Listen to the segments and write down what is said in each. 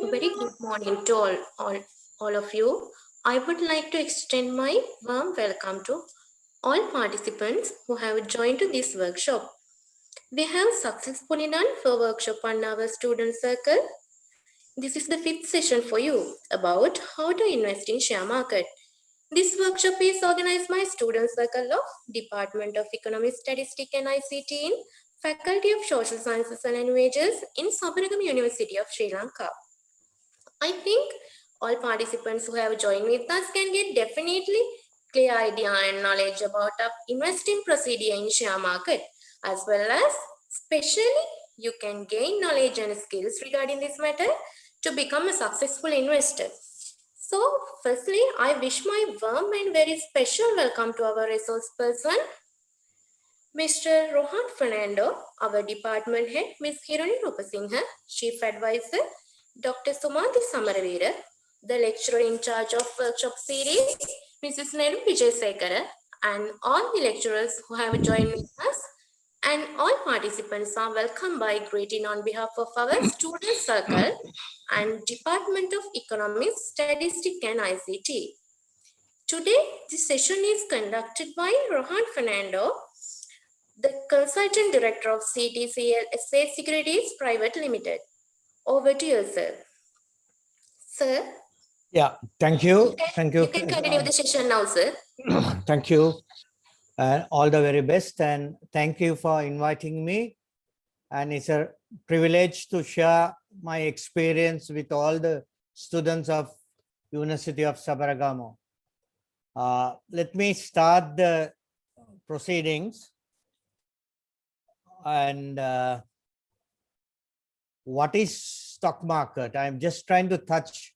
Very good morning to all of you. I would like to extend my warm welcome to all participants who have joined to this workshop. We have successfully done for workshop on our student circle. This is the fifth session for you about how to invest in share market. This workshop is organized by Student Circle of Department of Economic Statistics and ICT in Faculty of Social Sciences and Languages in Sabaragam University of Sri Lanka. I think all participants who have joined with us can get definitely clear idea and knowledge about investing procedure in share market, as well as especially you can gain knowledge and skills regarding this matter to become a successful investor. So firstly, I wish my warm and very special welcome to our resource person, Mr. Rohan Fernando, our department head, Ms. Hirani Rupasinghe, Chief Advisor, Dr. Sumanthi Samaravira, the lecturer in charge of workshop series, Mrs. Nelu Vijaysekara, and all the lecturers who have joined with us, and all participants are welcome by greeting on behalf of our student circle and Department of Economics, Statistics and ICT. Today, this session is conducted by Rohan Fernando, Consultant Director of CTCL Estate Securities Private Limited. Over to you, sir. Sir? Yeah, thank you. Thank you. You can continue the session now, sir. Thank you. And all the very best. And thank you for inviting me. And it's a privilege to share my experience with all the students of University of Sabaragamo. Let me start the proceedings. And what is stock market? I'm just trying to touch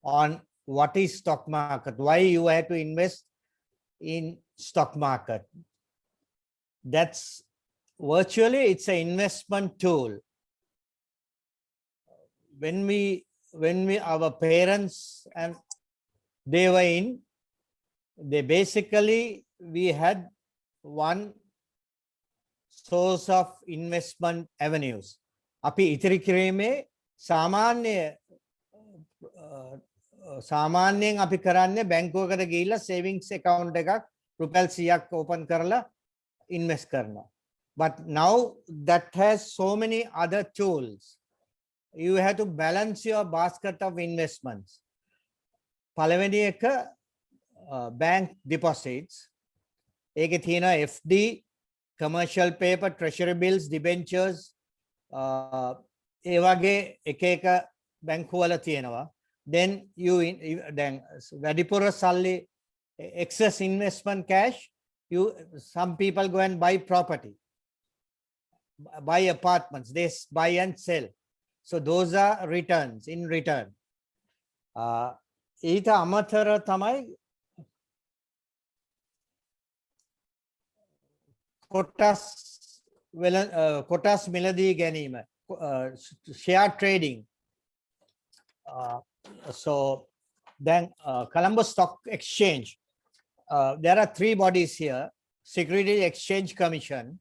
on what is stock market, why you have to invest in stock market. That's virtually, it's an investment tool. When our parents and they were in, they basically, we had one source of investment avenues. Api itiri kirime සාමාන්‍යයෙන් අපි කරන්නේ බැංකුවකට ගිහිල්ලා savings account එකක් රුපියල් 100ක් open කරලා invest කරනවා. But now that has so many other tools. You have to balance your basket of investments. පළවෙනි එක bank deposits. ඒකේ තියෙනවා FD, commercial paper, treasury bills, debentures, ඒ වගේ එක එක බැංකුවල තියෙනවා. Then then වැඩිපුර සල්ලි excess investment cash, some people go and buy property, buy apartments, they buy and sell. So those are returns in return. ඊට අමතර තමයි කොටස් මිලදී ගැනීම, share trading. So then Colombo Stock Exchange, there are three bodies here: Securities Exchange Commission,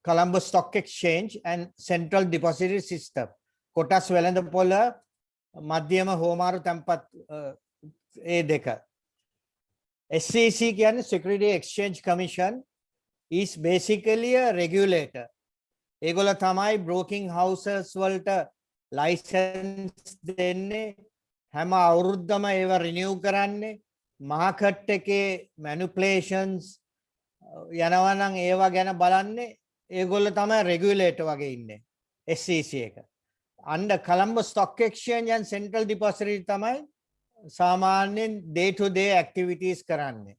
Colombo Stock Exchange, and Central Depository System. කොටස් වෙළඳපොළ, මධ්‍යම හෝමාරු තැන්පත් ඒ දෙක. SEC කියන්නේ Securities Exchange Commission is basically a regulator. ඒගොල්ලෝ තමයි broking houses වලට license දෙන්නේ, හැම අවුරුද්දම ඒව renew කරන්නේ, market එකේ manipulations යනවා නම් ඒවා ගැන බලන්නේ ඒගොල්ලෝ තමයි regulator වගේ ඉන්නේ SEC එක. Under Colombo Stock Exchange and Central Depository තමයි සාමාන්‍යයෙන් day to day activities කරන්නේ.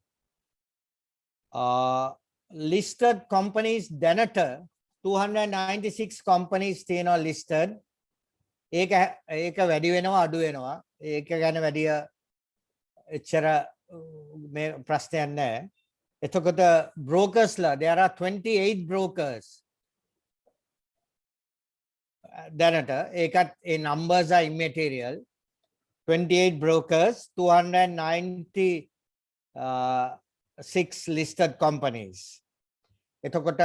Listed companies දැනට 296 companies තියෙනවා listed. ඒක වැඩි වෙනවා අඩු වෙනවා. ඒක ගැන වැඩි එච්චර මේ ප්‍රශ්නයක් නැහැ. එතකොට brokersලා, there are 28 brokers. දැනට ඒකත් ඒ numbers are immaterial. 28 brokers, 296 listed companies. එතකොට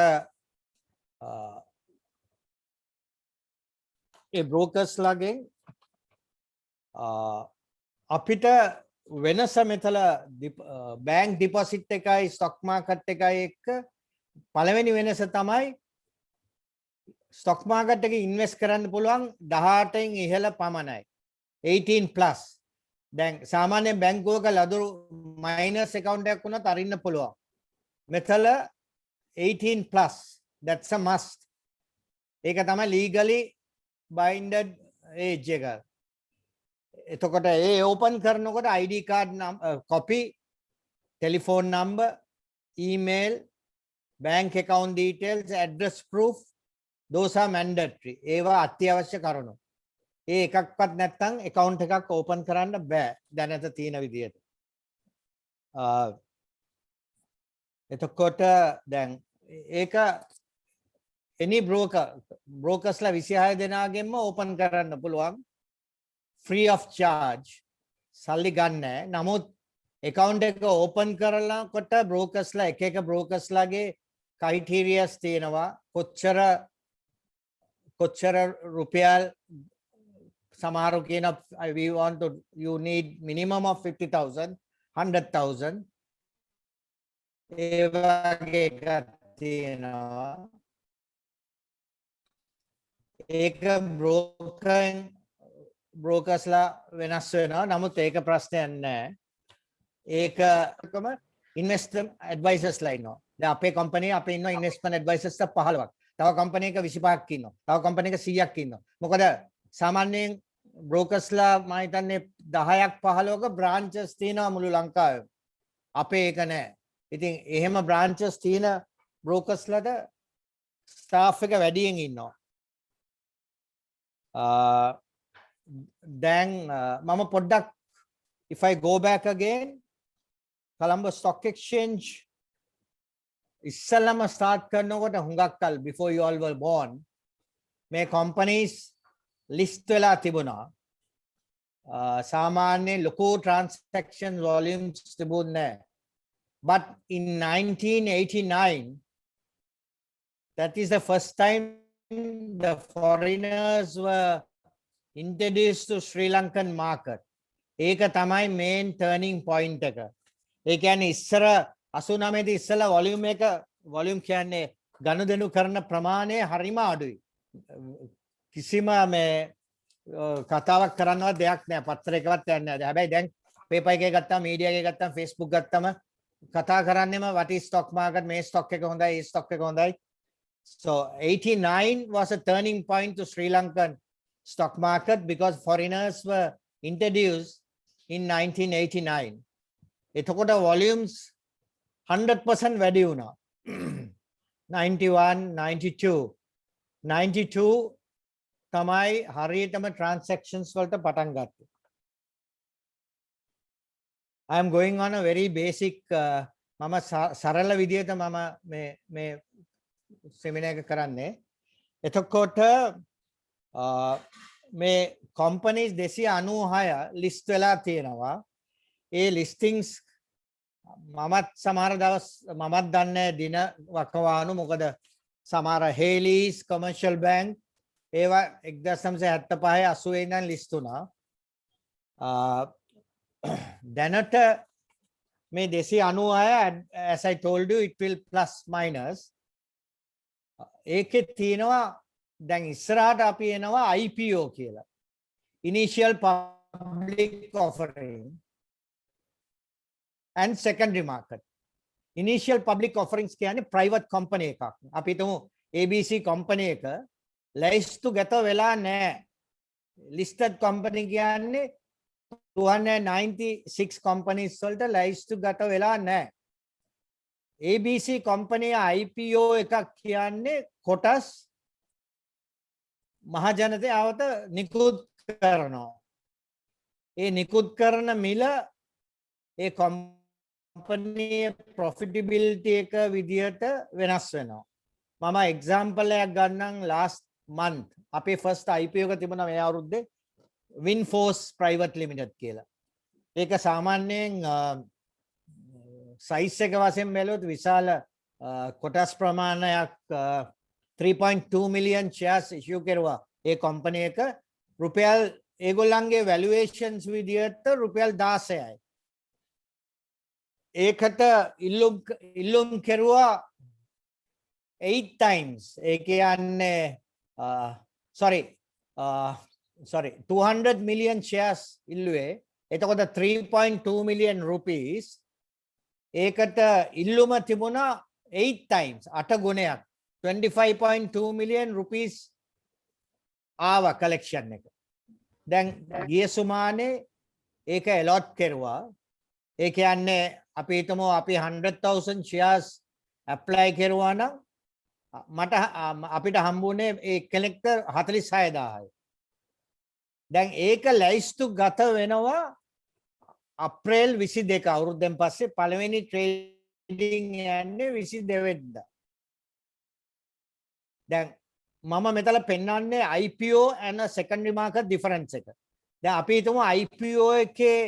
ඒ brokers ලාගෙන් අපිට වෙනස මෙතල bank deposit එකයි stock market එකයි එක්ක පළවෙනි වෙනස තමයි stock market එකේ invest කරන්න පුළුවන් 18න් ඉහළ පමණයි. 18 plus. දැන් සාමාන්‍යයෙන් බැංකුවක ලදරු minus account එකක් වුණත් අරින්න පුළුවන්. මෙතල 18 plus. That's a must. ඒක තමයි legally binded age එක. එතකොට ඒ open කරනකොට ID card copy, telephone number, email, bank account details, address proof, those are mandatory. ඒවා අත්‍යවශ්‍ය කරුණු. ඒ එකක්වත් නැත්නම් account එකක් open කරන්න බෑ දැනට තියෙන විදියට. එතකොට දැන් ඒක any brokersලා 26 දෙනාගෙන්ම open කරන්න පුළුවන් free of charge, සල්ලි ගන්න නැහැ. නමුත් account එක open කරනකොට brokersලා එක එක brokersලාගේ criterias තියෙනවා. කොච්චර රුපියල් සමහරු කියන you need minimum of 50,000, 100,000. ඒ වගේ එකක් තියෙනවා. ඒක බ්‍රෝකර්ස්ලා වෙනස් වෙනවා. නමුත් ඒක ප්‍රශ්නයක් නැහැ. ඒකම ඉන්වෙස්ටර් ඇඩ්වයිසර්ස්ලා ඉන්නවා. දැන් අපේ කම්පැනි අපේ ඉන්නවා ඉන්වෙස්ට්මන්ට් ඇඩ්වයිසර්ස්ලා 15ක්. තව කම්පැනි එක 25ක් ඉන්නවා. තව කම්පැනි එක 100ක් ඉන්නවා. මොකද සාමාන්‍යයෙන් බ්‍රෝකර්ස්ලා මම හිතන්නේ 10ක් 15ක බ්‍රාන්චස් තියෙනවා මුළු ලංකාවේ. අපේ එක නැහැ. ඉතින් එහෙම බ්‍රාන්චස් තියෙන බ්‍රෝකර්ස්ලාට ස්ටාෆ් එක වැඩියෙන් ඉන්නවා. දැන් මම පොඩ්ඩක් if I go back again Colombo Stock Exchange ඉස්සෙල්ලම start කරනකොට හුඟක් කල් before you all were born මේ companies list වෙලා තිබුණා. සාමාන්‍ය ලොකු transaction volumes තිබුණේ නැහැ. But in 1989 that is the first time the foreigners were introduced to Sri Lankan market. ඒක තමයි main turning point එක. ඒ කියන්නේ ඉස්සර 89 දී ඉස්සලා volume කියන්නේ ගනුදෙනු කරන ප්‍රමාණය හරිම අඩුයි. කිසිම මේ කතාවක් කරන්නවත් දෙයක් නැහැ. පත්‍රයකවත් යන්නේ නැහැ. හැබැයි දැන් paper එකේ ගත්තාම media එකේ ගත්තාම Facebook ගත්තාම කතා කරන්නේම what is stock market මේ stock එක හොඳයි ඒ stock එක හොඳයි. So 89 was a turning point to Sri Lankan stock market because foreigners were introduced in 1989. එතකොට volumes 100% වැඩි වුණා. 91, 92 තමයි හරියටම transactions වලට පටන් ගත්තේ. I am going on a very basic මම සරල විදියට මම මේ seminar එක කරන්නේ. එතකොට මේ companies 296 list වෙලා තියෙනවා. ඒ listings මමත් සමහර දවස් මමත් දන්නේ දින වකවානු මොකද සමහර Haley's commercial bank ඒවා 1975 80 ඉඳන් list වුණා. දැනට මේ 296 as I told you it will plus minus ඒකේ තියෙනවා දැන් ඉස්සරහට අපි එනවා IPO කියලා. Initial public offering and secondary market. Initial public offerings කියන්නේ private company එකක්. අපි හිතමු ABC company එක ලැයිස්තුගත වෙලා නැහැ. listed company කියන්නේ 296 companies වලට ලැයිස්තුගත වෙලා නැහැ. ABC company IPO එකක් කියන්නේ කොටස් මහජනතාවට නිකුත් කරනවා. ඒ නිකුත් කරන මිල ඒ company profitability එක විදියට වෙනස් වෙනවා. මම example එකක් ගන්නම් last month අපේ first IPO එක තිබුණා මේ අවුරුද්දේ Winforce Private Limited කියලා. ඒක සාමාන්‍යයෙන් size එක වශයෙන් බැලුවොත් විශාල කොටස් ප්‍රමාණයක් 3.2 million shares issue කෙරුවා. ඒ company එක රුපියල් ඒගොල්ලන්ගේ valuations විදියට රුපියල් 16යි. ඒකට ඉල්ලුම් කෙරුවා 8 times. ඒ කියන්නේ sorry 200 million shares illuwe එතකොට 3.2 million rupees ඒකට ඉල්ලුම තිබුණා 8 times 8 ගුණයක් 25.2 million rupees ආවා collection එක. දැන් ගිය සුමානේ ඒක allot කෙරුවා. ඒ කියන්නේ අපි හිතමු අපි 100,000 shares apply කෙරුවා නම් මට අපිට හම්බුනේ ඒ කෙනෙක්ට 46000යි. දැන් ඒක ලැයිස්තු ගත වෙනවා අප්‍රේල් 22 අවුරුද්දෙන් පස්සේ පළවෙනි ට්‍රේඩින් යන්නේ 22 වෙනිදා. දැන් මම මෙතන පෙන්වන්නේ IPO and a secondary market difference එක. දැන් අපි හිතමු IPO එකේ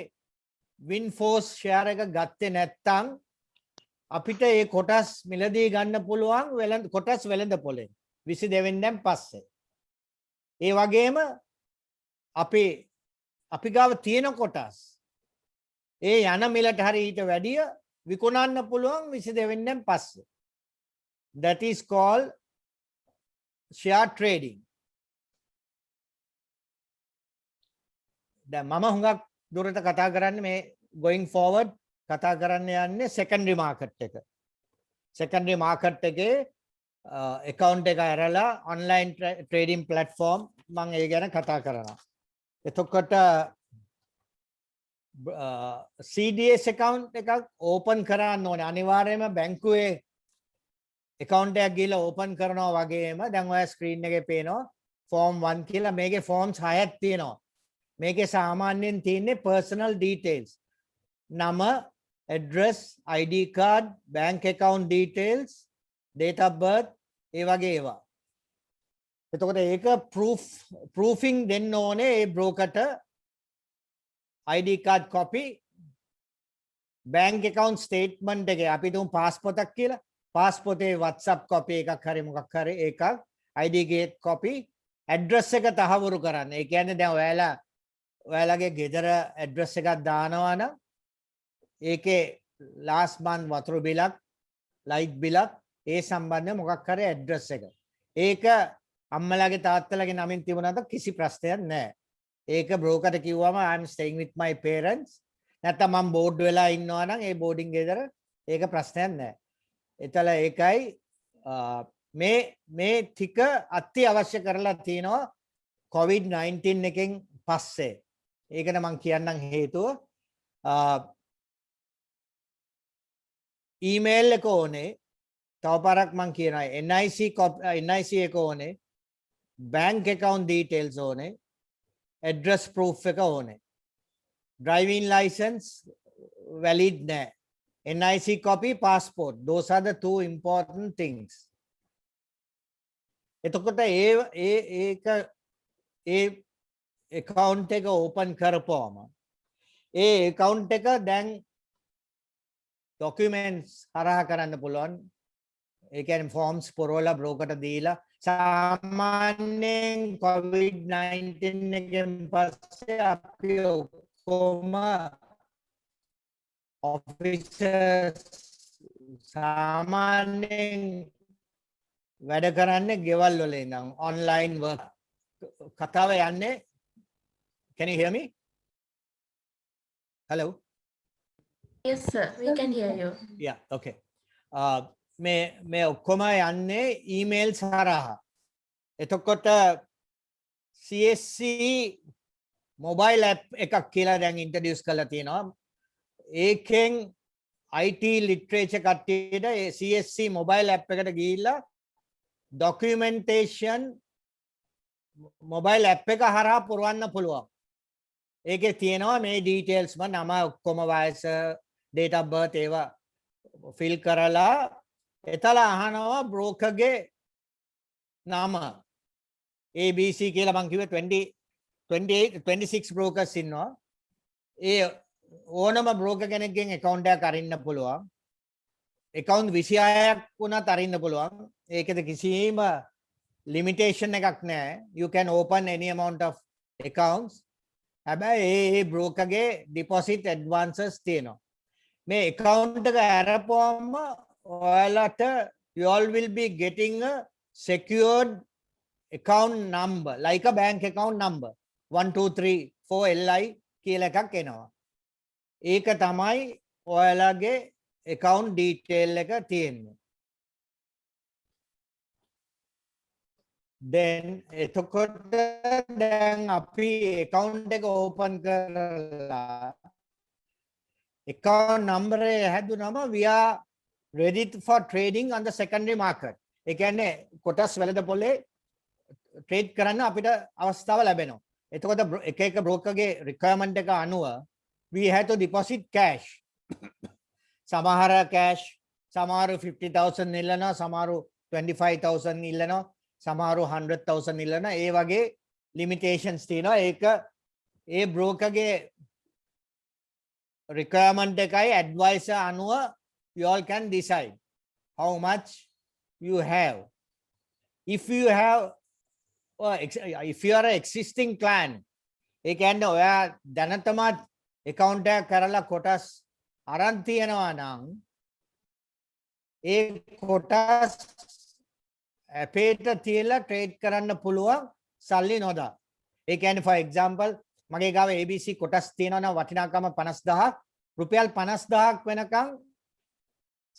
Winforce share එක ගත්තේ නැත්නම් අපිට ඒ කොටස් මිලදී ගන්න පුළුවන් කොටස් වෙළඳ පොලෙන් 22 වෙනිදාන් පස්සේ. ඒ වගේම අපි ගාව තියෙන කොටස් ඒ යන මිලට හරි ඊට වැඩිය විකුණන්න පුළුවන් 22 වෙනිදාන් පස්සේ. That is called share trading. දැන් මම හුඟක් දුරට කතා කරන්නේ මේ going forward කතා කරන්න යන්නේ secondary market එක. secondary market එකේ account එක ඇරලා online trading platform මම ඒ ගැන කතා කරනවා. එතකොට CDS account එකක් open කරන්න ඕනේ. අනිවාර්යයෙන්ම බැංකුවේ account එකක් ගිහලා open කරනවා වගේම දැන් ඔය screen එකේ පේනවා form 1 කියලා. මේකේ forms 6ක් තියෙනවා. මේකේ සාමාන්‍යයෙන් තියෙන්නේ personal details. නම, address, ID card, bank account details, date of birth ඒ වගේ ඒවා. එතකොට ඒක proofing දෙන්න ඕනේ ඒ brokerට ID card copy, bank account statement එකේ අපි තුමු passport එකක් කියලා. passport එකේ WhatsApp copy එකක් හරි මොකක් හරි එකක්, ID gate copy, address එක තහවුරු කරන්න. ඒ කියන්නේ දැන් ඔයාලගේ ගෙදර address එකක් දානවා නම් ඒකේ last month වතුර බිලක්, light බිලක් ඒ සම්බන්ධ මොකක් හරි address එක. ඒක අම්මලාගේ තාත්තලාගේ නමින් තිබුණාට කිසි ප්‍රශ්නයක් නැහැ. ඒක broker ට කිව්වම I'm staying with my parents නැත්නම් මම board වෙලා ඉන්නවා නම් ඒ boarding ගෙදර ඒක ප්‍රශ්නයක් නැහැ. එතල ඒකයි මේ ටික අත්‍යවශ්‍ය කරලා තිනවා COVID-19 එකෙන් පස්සේ. ඒකට මම කියන්නම් හේතුව ඊමේල් එක ඕනේ. තව පාරක් මම කියනවා NIC එක ඕනේ. bank account details ඕනේ. address proof එක ඕනේ. driving license valid නැහැ. NIC copy, passport. Those are the two important things. එතකොට ඒ account එක open කරපුවම ඒ account එක දැන් documents හරහා කරන්න පුළුවන්. ඒ කියන්නේ forms පුරවලා broker ට දීලා සාමාන්‍යයෙන් COVID-19 එකෙන් පස්සේ අපි ඔක්කොම officers සාමාන්‍යයෙන් වැඩ කරන්නේ ගෙවල් වල ඉඳන් online work කතාව යන්නේ. Can you hear me? Hello? Yes, sir. We can hear you. Yeah, okay. මේ ඔක්කොම යන්නේ emails හරහා. එතකොට CSC mobile app එකක් කියලා දැන් introduce කරලා තියෙනවා. ඒකෙන් IT literature කට්ටියට CSC mobile app එකට ගිහිල්ලා documentation mobile app එක හරහා පුරවන්න පුළුවන්. ඒකේ තියෙනවා මේ detailsම නම ඔක්කොම වයස date of birth ඒවා fill කරලා එතලා අහනවා broker ගේ නම ABC කියලා මං කිව්වේ 26 brokers ඉන්නවා. ඒ ඕනම broker කෙනෙක්ගෙන් account එකක් අරින්න පුළුවන්. account 26ක් වුණත් අරින්න පුළුවන්. ඒකෙද කිසිම limitation එකක් නැහැ. You can open any amount of accounts. හැබැයි ඒ broker ගේ deposit advances තියෙනවා. මේ account එක අරපුවම ඔයාලට you all will be getting a secured account number like a bank account number 1234 LI කියලා එකක් එනවා. ඒක තමයි ඔයාලගේ account detail එක තියෙන්නේ. then එතකොට දැන් අපි account එක open කරලා account number එක හැදුනම we are ready for trading on the secondary market. ඒ කියන්නේ කොටස් වෙළඳපොලේ trade කරන්න අපිට අවස්ථාව ලැබෙනවා. එතකොට එක broker ගේ requirement එක අනුව we have to deposit cash. සමහර cash සමහර 50,000 ඉල්ලනවා, සමහර 25,000 ඉල්ලනවා, සමහර 100,000 ඉල්ලනවා. ඒ වගේ limitations තියෙනවා. ඒක ඒ broker ගේ requirement එකයි advisor අනුව you all can decide how much you have. If you have if you are an existing client, ඒ කියන්නේ ඔයා දැනටම account එක කරලා කොටස් අරන් තියනවා නම් ඒ කොටස් අපේට තියලා ට්‍රේඩ් කරන්න පුළුවන් සල්ලි නොදා. ඒ කියන්නේ for example මගේ ගාව ABC කොටස් තියෙනවා නම් වටිනාකම 50000ක් රුපියල් 50000ක් වෙනකන්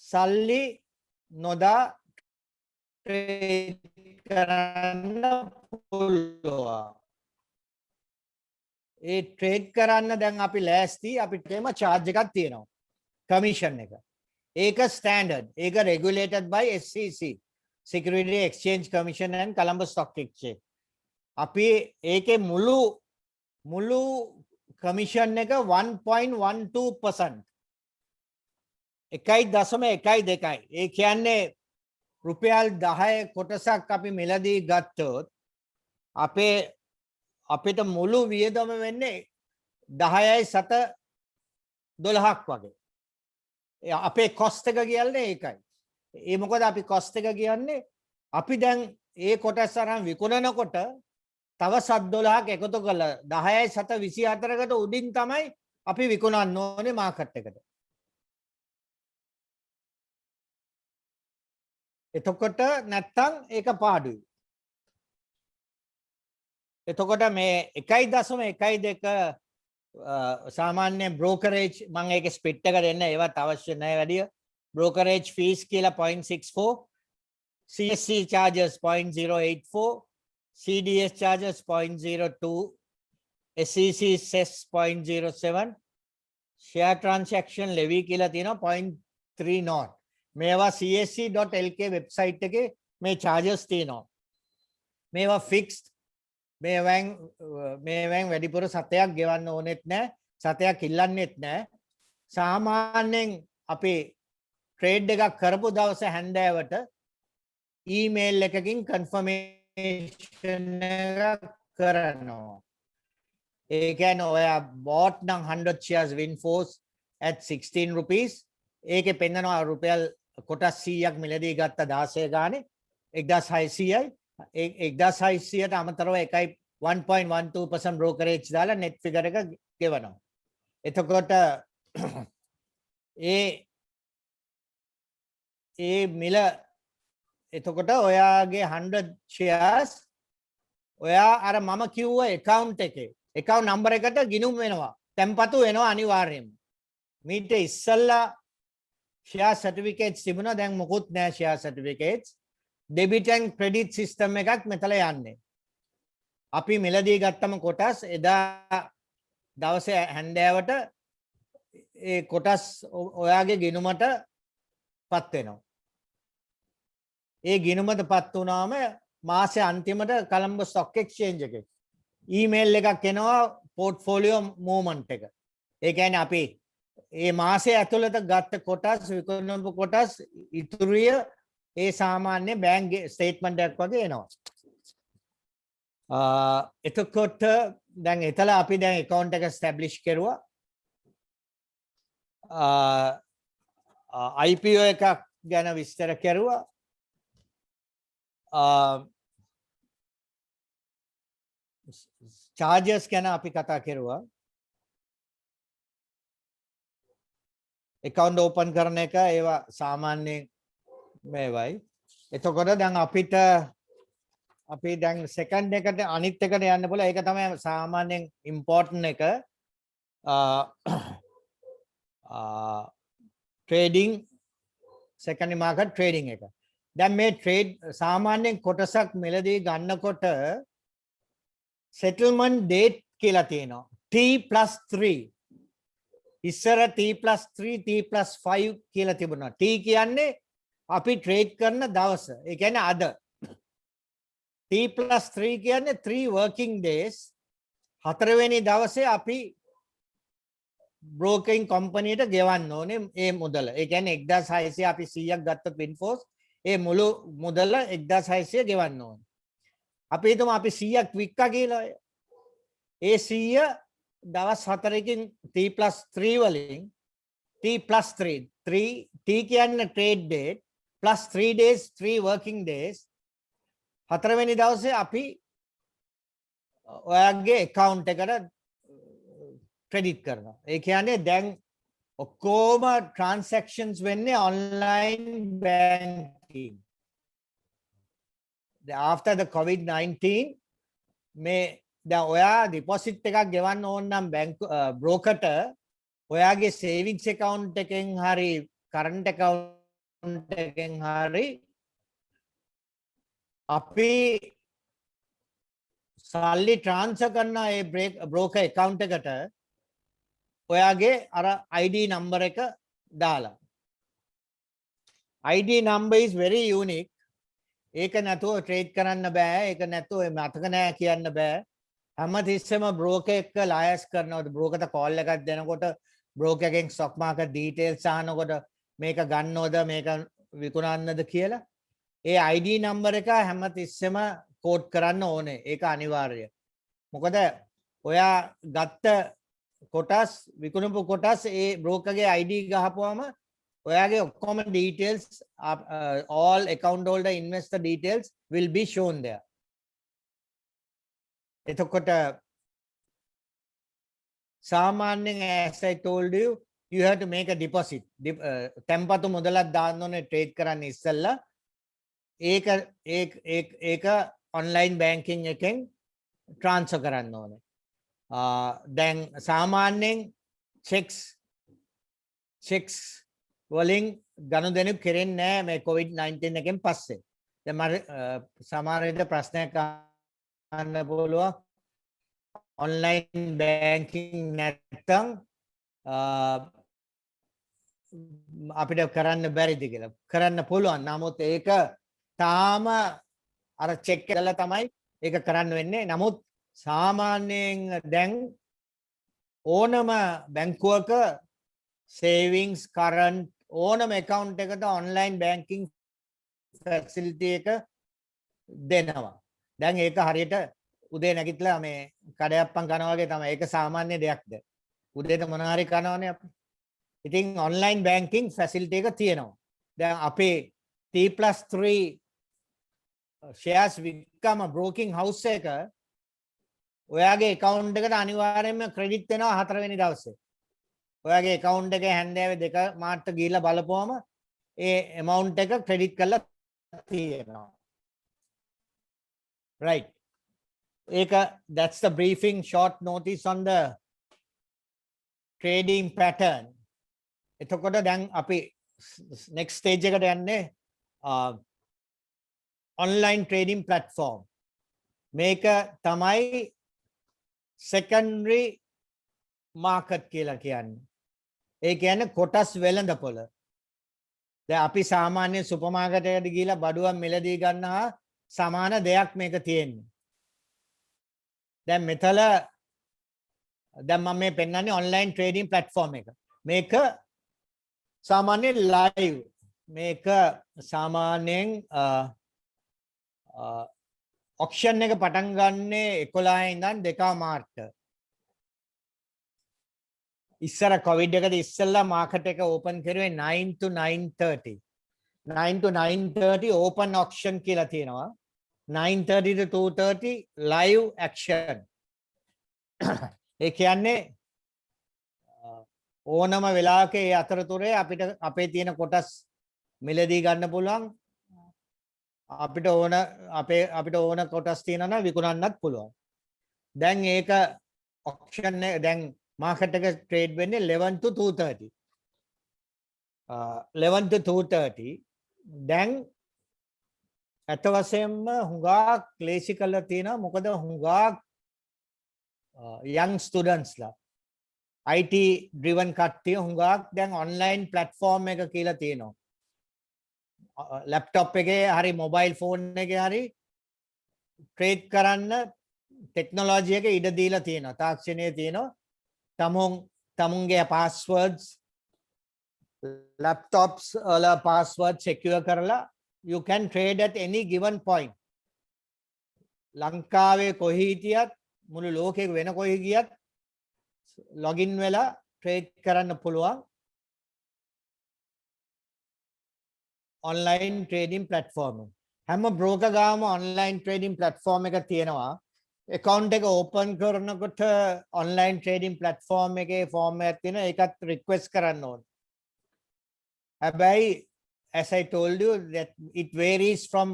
සල්ලි නොදා ට්‍රේඩ් කරන්න පුළුවන්. ඒ ට්‍රේඩ් කරන්න දැන් අපි ලෑස්ති අපිට එම charge එකක් තියෙනවා. commission එක. ඒක standard. ඒක regulated by SEC. Security Exchange Commission and Colombo Stock Exchange. අපි ඒකේ මුළු commission එක 1.12%. 1.12. ඒ කියන්නේ රුපියල් 10 කොටසක් අපි මිලදී ගත්තොත් අපිට මුළු වියදම වෙන්නේ 10.7 වගේ. අපේ cost එක කියන්නේ ඒකයි. ඒ මොකද අපි cost එක කියන්නේ අපි දැන් ඒ කොටස් අරන් විකුණනකොට තව $7 එකතු කරලා 10.724කට උඩින් තමයි අපි විකුණන්න ඕනේ මාකට් එකට. එතකොට නැත්තම් ඒක පාඩුයි. එතකොට මේ 1.12 සාමාන්‍ය brokerage මම ඒකේ ස්ප්ලිට් එක දෙන්න ඒවත් අවශ්‍ය නැහැ වැඩිය. brokerage fees කියලා 0.64, CSC charges 0.084, CDS charges 0.02, SEC cess 0.07, share transaction levy කියලා තියෙනවා 0.30. මේවා csc.lk website එකේ මේ charges තියෙනවා. මේවා fixed. මේවෙන් වැඩිපුර සතයක් ගෙවන්න ඕනෙත් නැහැ. සතයක් ඉල්ලන්නෙත් නැහැ. සාමාන්‍යයෙන් අපි ට්‍රේඩ් එකක් කරපු දවසේ හැන්දෑවට ඊමේල් එකකින් කන්ෆර්මේෂන් එක කරනවා. ඒ කියන්නේ ඔයා bought නම් 100 shares Winforce at 16 rupees. ඒකේ පෙන්නනවා රුපියල් කොටස් 100ක් මිලදී ගත්ත 16 ගානේ 1600යි. 1600ට අමතරව 1.12% brokerage දාලා net figure එක ගෙවනවා. එතකොට ඒ මිල එතකොට ඔයාගේ 100 shares ඔයා අර මම කිව්ව account එකේ account number එකට ගිණුම් වෙනවා. තැන්පතු වෙනවා අනිවාර්යයෙන්ම. මීට ඉස්සල්ලා share certificates තිබුණා. දැන් මොකුත් නැහැ share certificates. debit and credit system එකක් මෙතන යන්නේ. අපි මිලදී ගත්තම කොටස් එදා දවසේ හැන්දෑවට ඒ කොටස් ඔයාගේ ගිණුමට පත් වෙනවා. ඒ ගිණුමට පත් වුණාම මාසේ අන්තිමට කොළඹ ස්ටොක් එක්ස්චේන්ජ් එකේ ඊමේල් එකක් එනවා පෝර්ට්ෆෝලියෝ මූවමන්ට් එක. ඒ කියන්නේ අපි ඒ මාසේ ඇතුළත ගත්ත කොටස් විකුණපු කොටස් ඉතුරුය ඒ සාමාන්‍ය බැංක් ස්ටේට්මන්ට් එකක් වගේ එනවා. එතකොට දැන් එතල අපි දැන් account එක establish කරුවා. IPO එකක් ගැන විස්තර කරුවා. charges ගැන අපි කතා කරුවා. account open කරන එක ඒවා සාමාන්‍යයෙන් මේවයි. එතකොට දැන් අපි දැන් second එකට අනිත් එකට යන්න පුළුවන්. ඒක තමයි සාමාන්‍යයෙන් important එක. trading secondary market trading එක. දැන් මේ trade සාමාන්‍යයෙන් කොටසක් මිලදී ගන්නකොට settlement date කියලා තියෙනවා. T+3. ඉස්සර T+3 T+5 කියලා තිබුණා. T කියන්නේ අපි ට්‍රේඩ් කරන දවස. ඒ කියන්නේ අද. T+3 කියන්නේ 3 working days. 4 වෙනි දවසේ අපි broking company ට ගෙවන්න ඕනේ ඒ මුදල. ඒ කියන්නේ 1600 අපි 100ක් ගත්තොත් Winforce ඒ මුළු මුදල 1600 ගෙවන්න ඕනේ. අපි හිතමු අපි 100ක් වික්කා කියලා. ඒ 100 දවස් 4කින් T+3 වලින් T+3 T කියන්නේ trade date plus 3 days 3 working days 4 වෙනි දවසේ අපි ඔයාගේ account එකට credit කරනවා. ඒ කියන්නේ දැන් ඔක්කොම transactions වෙන්නේ online banking. After the COVID-19 මේ දැන් ඔයා deposit එකක් ගෙවන්න ඕන නම් bank brokerට ඔයාගේ savings account එකෙන් හරි current account එකෙන් හරි අපි සල්ලි transfer කරන ඒ broker account එකට ඔයාගේ අර ID number එක දාලා. ID number is very unique. ඒක නැතුව trade කරන්න බෑ. ඒක නැතුව මතක නෑ කියන්න බෑ. හැමතිස්සෙම broker එක්ක liaise කරනකොට broker ට call එකක් දෙනකොට broker එකෙන් stock market details අහනකොට මේක ගන්නවද මේක විකුණන්නද කියලා ඒ ID number එක හැමතිස්සෙම quote කරන්න ඕනේ. ඒක අනිවාර්යයි. මොකද ඔයා ගත්ත කොටස් විකුණපු කොටස් ඒ බ්‍රෝකර්ගේ ID ගහපුවම ඔයාගේ ඔක්කොම details all account holder investor details will be shown there. එතකොට සාමාන්‍යයෙන් as I told you you have to make a deposit. තැන්පතු මුදලක් දාන්න ඕනේ trade කරන්න ඉස්සෙල්ලා. ඒක online banking එකෙන් transfer කරන්න ඕනේ. දැන් සාමාන්‍යයෙන් checks වලින් ගනුදෙනු කෙරෙන්නේ නැහැ මේ COVID-19 එකෙන් පස්සේ. දැන් මම සමහර විට ප්‍රශ්නයක් අහන්න පුළුවන් online banking නැත්තම් අපිට කරන්න බැරිද කියලා. කරන්න පුළුවන්. නමුත් ඒක තාම අර check කරලා තමයි ඒක කරන්න වෙන්නේ. නමුත් සාමාන්‍යයෙන් දැන් ඕනම බැංකුවක savings current ඕනම account එකට online banking facility එක දෙනවා. දැන් ඒක හරියට උදේ නැගිටලා මේ කඩයක්පම් කනවා වගේ තමයි. ඒක සාමාන්‍ය දෙයක්ද? උදේට මොන හරි කනවනේ අපි. ඉතින් online banking facility එක තියෙනවා. දැන් අපේ T+3 shares වික්කම broking house එක ඔයාගේ account එකට අනිවාර්යයෙන්ම credit වෙනවා 4 වෙනි දවසේ. ඔයාගේ account එකේ හැන්දෑවේ 2 මාර්ට ගිහිල්ලා බලපුවම ඒ amount එක credit කරලා තියෙනවා. Right. That's the briefing short notice on the trading pattern. එතකොට දැන් අපි next stage එකට යන්නේ online trading platform. මේක තමයි secondary market කියලා කියන්නේ. ඒ කියන්නේ කොටස් වෙළඳපොළ. දැන් අපි සාමාන්‍ය සුපර් මාකට් එකට ගිහිල්ලා බඩුවක් මිලදී ගන්නවා සමාන දෙයක් මේක තියෙන්නේ. දැන් මෙතල දැන් මම මේ පෙන්නන්නේ online trading platform එක. මේක සාමාන්‍ය live. මේක සාමාන්‍යයෙන් auction එක පටන් ගන්නේ 11 ඉඳන් 2 මාර්ට. ඉස්සර COVID එකද ඉස්සෙල්ලා මාකට් එක open කරුවේ 9 to 9:30. 9 to 9:30 open auction කියලා තියෙනවා. 9:30 to 2:30 live action. ඒ කියන්නේ ඕනම වෙලාවක ඒ අතරතුරේ අපිට අපේ තියෙන කොටස් මිලදී ගන්න පුළුවන්. අපිට ඕන කොටස් තියෙනවා නම් විකුණන්නත් පුළුවන්. දැන් ඒක auction එක දැන් market එක trade වෙන්නේ 11 to 2:30. 11 to 2:30 දැන් අත වශයෙන්ම හුඟක් ක්ලේශි කරලා තියෙනවා. මොකද හුඟක් young students ලා IT driven කට්ටිය හුඟක් දැන් online platform එක කියලා තියෙනවා. laptop එකේ හරි mobile phone එකේ හරි trade කරන්න technology එක ඉඩ දීලා තියෙනවා. තාක්ෂණයේ තියෙනවා. තමුන්ගේ passwords laptops වල password secure කරලා you can trade at any given point. ලංකාවේ කොහේ හිටියත් මුළු ලෝකෙක වෙන කොහේ ගියත් login වෙලා trade කරන්න පුළුවන් online trading platform. හැම broker ගාම online trading platform එක තියෙනවා. account එක open කරනකොට online trading platform එකේ form එකක් තියෙනවා ඒකත් request කරන්න ඕනේ. හැබැයි as I told you that it varies from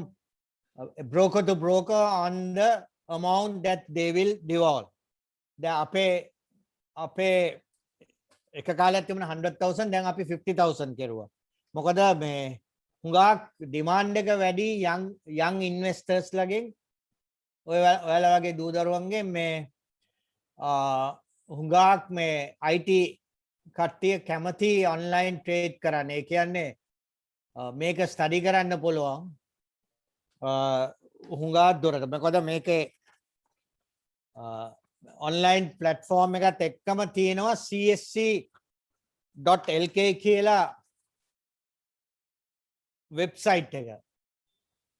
broker to broker on the amount that they will devolve. දැන් අපේ එක කාලයක් තිබුණා 100,000 දැන් අපි 50,000 කෙරුවා. මොකද මේ හුඟක් demand එක වැඩි young investors ලගෙන් ඔයාලා වගේ දූ දරුවන්ගේ මේ හුඟක් මේ IT කට්ටිය කැමති online trade කරන්න. ඒ කියන්නේ මේක study කරන්න පුළුවන්. හුඟක් දුරට. මොකද මේකේ online platform එකත් එක්කම තියෙනවා csc.lk කියලා website එක.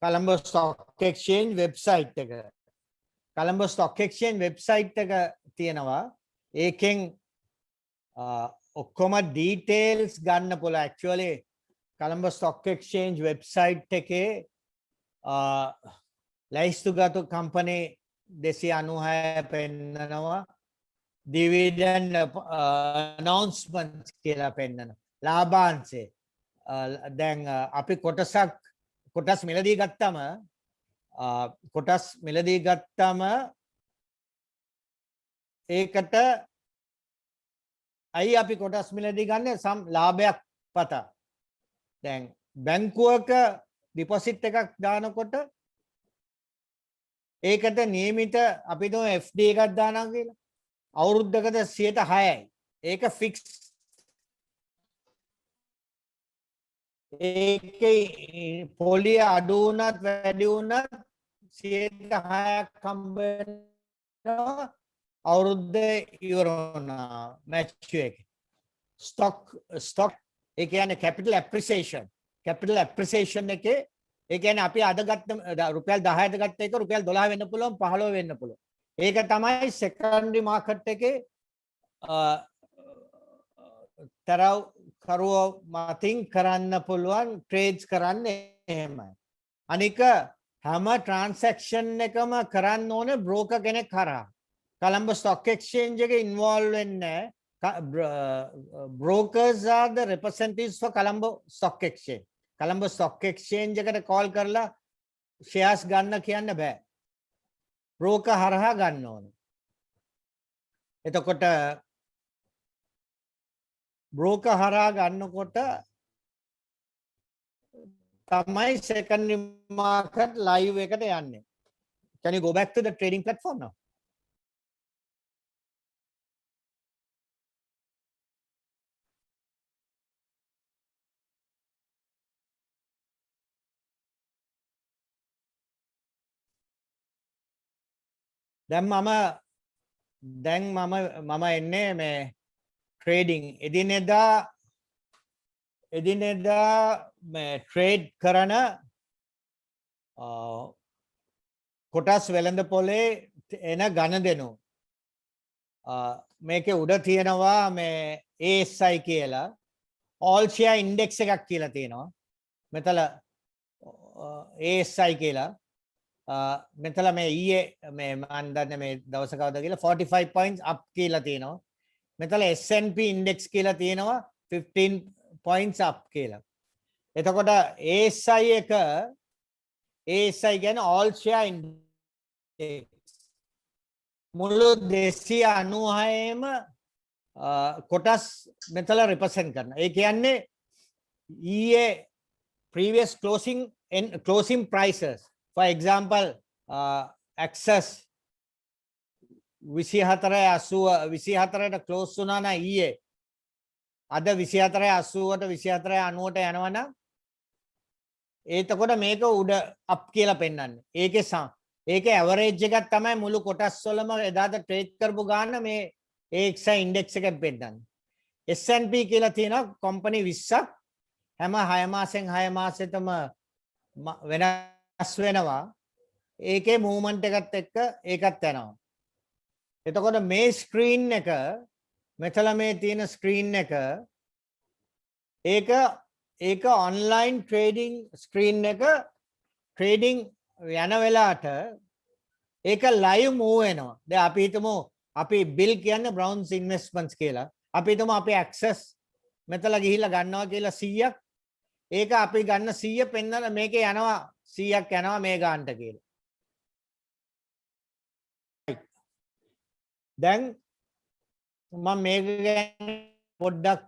Colombo Stock Exchange website එක. Colombo Stock Exchange website එක තියෙනවා. ඒකෙන් ඔක්කොම details ගන්න පුළුවන්. Actually Colombo Stock Exchange website එකේ ලයිස්තුගත company 296 පෙන්නනවා. dividend announcements කියලා පෙන්නනවා. ලාභාංශය. දැන් අපි කොටස් මිලදී ගත්තම ඒකට අයි අපි කොටස් මිලදී ගන්න සම් ලාභයක් පතා. දැන් බැංකුවක ඩිපොසිට් එකක් දානකොට ඒකට නියමිත අපි දෝ FD එකක් දානවා කියලා. අවුරුද්දකට 6%යි. ඒක ෆික්ස්. ඒකේ පොලිය අඩු වුණත් වැඩි වුණත් 6%ක් හම්බ වෙනවා අවුරුද්දේ ඉවර වුණා මැච් එක. ස්ටොක් ඒ කියන්නේ capital appreciation එකේ ඒ කියන්නේ අපි අද ගත්ත රුපියල් 10ට ගත්ත එක රුපියල් 12 වෙන්න පුළුවන් 15 වෙන්න පුළුවන්. ඒක තමයි secondary market එකේ තරව කරුව මතින් කරන්න පුළුවන් trades කරන්න එහෙමයි. අනික හැම transaction එකම කරන්න ඕනේ broker කෙනෙක් කරා. Colombo Stock Exchange එකේ involve වෙන්නේ brokers are the representatives for Colombo Stock Exchange. Colombo Stock Exchange එකට call කරලා shares ගන්න කියන්න බෑ. broker හරහා ගන්න ඕනේ. එතකොට broker හරහා ගන්නකොට තමයි secondary market live එකට යන්නේ. Can you go back to the trading platform now? දැන් මම එන්නේ මේ trading එදිනෙදා මේ trade කරන කොටස් වෙළඳ පොලේ එන ගණදෙනු මේකේ උඩ තියෙනවා මේ ASI කියලා all share index එකක් කියලා තියෙනවා. මෙතන ASI කියලා මෙතන මේ ඊයේ මේ මම දන්නේ මේ දවස කවදාද කියලා 45 points up කියලා තියෙනවා. මෙතන S&P index කියලා තියෙනවා 15 points up කියලා. එතකොට ASI කියන්නේ all share index මුළු 296ම කොටස් මෙතන represent කරනවා. ඒ කියන්නේ ඊයේ previous closing prices. For example, Access 24ට close වුණා නම් ඊයේ අද 24:80ට 24:90ට යනවනම් එතකොට මේක උඩ අප් කියලා පෙන්වන්නේ. ඒකේ ඇවරේජ් එකක් තමයි මුළු කොටස් වලම එදාට ට්‍රේඩ් කරපු ගාන මේ AXI ඉන්ඩෙක්ස් එකෙන් පෙන්නන්නේ. S&P කියලා තියෙනවා කම්පැනි 20ක් හැම 6 මාසෙන් 6 මාසෙටම වෙනස් වෙනවා. ඒකේ මූවමන්ට් එකත් එක්ක ඒකත් යනවා. එතකොට මේ ස්ක්‍රීන් එක මෙතන මේ තියෙන ස්ක්‍රීන් එක ඒක ඔන්ලයින් ට්‍රේඩින් ස්ක්‍රීන් එක ට්‍රේඩින් යන වෙලාවට ඒක live move වෙනවා. දැන් අපි හිතමු අපි bill කියන්නේ Browns Investments කියලා. අපි හිතමු අපි access මෙතන ගිහිල්ලා ගන්නවා කියලා 100ක්. ඒක අපි ගන්න 100 පෙන්නන මේකේ යනවා 100ක් යනවා මේ ගන්නට කියලා. දැන් මම මේක ගැන පොඩ්ඩක්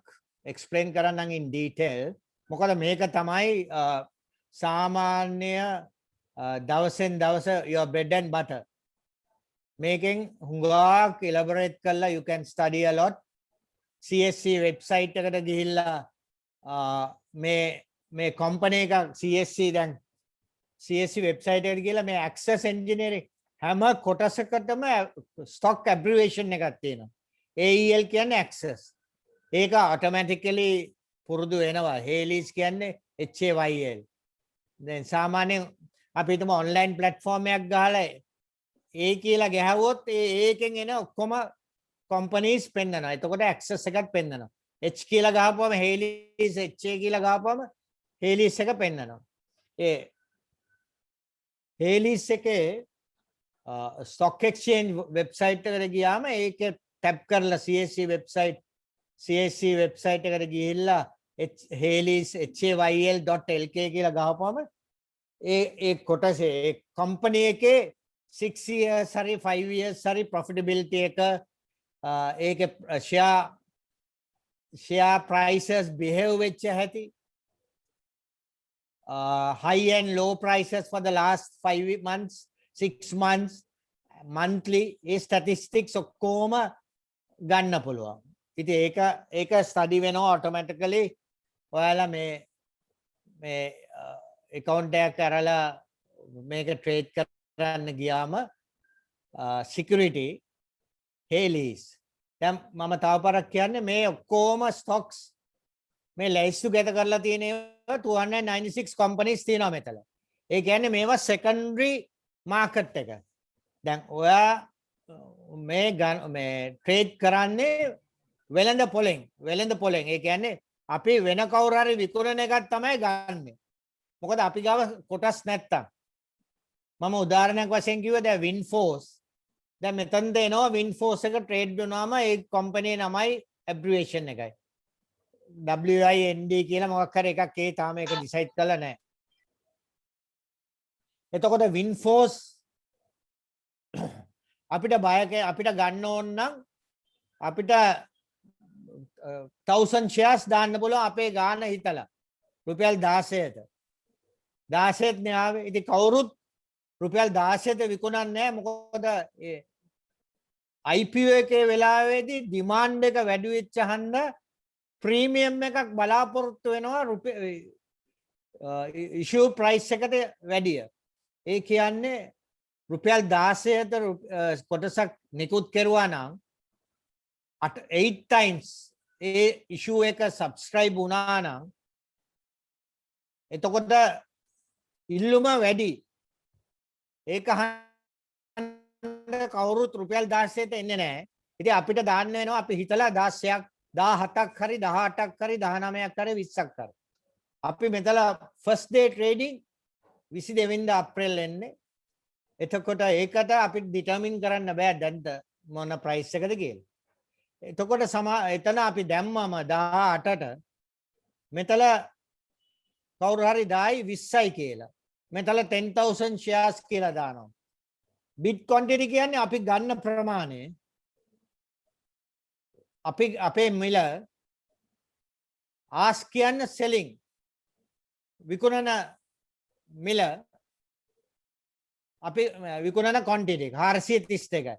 explain කරන්නම් in detail. මොකද මේක තමයි සාමාන්‍ය දවසෙන් දවස your bread and butter. මේකෙන් හුඟක් elaborate කරලා you can study a lot. CSC website එකට ගිහිල්ලා මේ company එක CSC දැන් CSC website එකට ගිහලා මේ access engineering හැම කොටසකටම stock abbreviation එකක් තියෙනවා. AEL කියන්නේ access. ඒක automatically පුරුදු වෙනවා. Hali's කියන්නේ HAYL. දැන් සාමාන්‍යයෙන් අපි හිතමු online platform එකක් ගහලා ඒ කියලා ගැහුවොත් ඒකෙන් එන ඔක්කොම companies පෙන්නනවා. එතකොට access එකක් පෙන්නනවා. H කියලා ගහපුවම Hali's HA කියලා ගහපුවම Hali's එක පෙන්නනවා. ඒ Hali's එකේ stock exchange website එකට ගියාම ඒකේ tab කරලා CSC website එකට ගිහිල්ලා Hali's HAYL.lk කියලා ගහපුවම ඒ කොටසේ ඒ company එකේ 6 years හරි 5 years හරි profitability එක ඒකේ share prices behave වෙච්ච හැටි high and low prices for the last 5 months 6 months monthly A statistics ඔක්කොම ගන්න පුළුවන්. ඉතින් ඒක study වෙනවා automatically. ඔයාලා මේ account එකක් කරලා මේක trade කරන්න ගියාම security Hali's. දැන් මම තව පාරක් කියන්නේ මේ ඔක්කොම stocks මේ ලයිස්ට් together කරලා තියෙන ඒවා 296 companies තියෙනවා මෙතන. ඒ කියන්නේ මේවා secondary market එක. දැන් ඔයා මේ trade කරන්නේ වෙළඳ පොලෙන්. ඒ කියන්නේ අපි වෙන කවුරු හරි විකුණන එකක් තමයි ගන්නෙ. මොකද අපි ගාව කොටස් නැත්තම්. මම උදාහරණයක් වශයෙන් කිව්වා දැන් Winforce. දැන් මෙතන දෙනවා Winforce එක trade වෙනාම ඒ company නමයි abbreviation එකයි. WIND කියලා මොකක් හරි එකක් ඒ තාම ඒක decide කරලා නැහැ. එතකොට Winforce අපිට ගන්න ඕන නම් අපිට 1000 shares දාන්න පුළුවන් අපේ ගාන හිතලා රුපියල් 16ට 16ත් න්යාවේ. ඉතින් කවුරුත් රුපියල් 16ට විකුණන්නේ නැහැ. මොකද IPO එකේ වෙලාවේදී demand එක වැඩි වෙච්ච හන්ද ප්‍රීමියම් එකක් බලාපොරොත්තු වෙනවා issue price එකට වැඩිය. ඒ කියන්නේ රුපියල් 16ට කොටසක් නිකුත් කරුවා නම් 8 times ඒ issue එක subscribe වුණා නම් එතකොට ඉල්ලුම වැඩි. ඒක කවුරුත් රුපියල් 16ට එන්නේ නැහැ. ඉතින් අපිට දාන්න වෙනවා අපි හිතලා 16ක් 17ක් හරි 18ක් හරි 19ක් හරි 20ක් හරි. අපි මෙතන first day trading 22 වෙනිදා අප්‍රේල් එන්නේ. එතකොට ඒකට අපි determine කරන්න බෑ දැන් මොන price එකද කියලා. එතකොට එතන අපි දැම්මම 18ට මෙතන කවුරු හරි දායි 20යි කියලා. මෙතන 10000 shares කියලා දානවා. bid quantity කියන්නේ අපි ගන්න ප්‍රමාණය. අපේ මිල ask කියන්නේ selling විකුණන මිල අපි විකුණන quantity 432යි.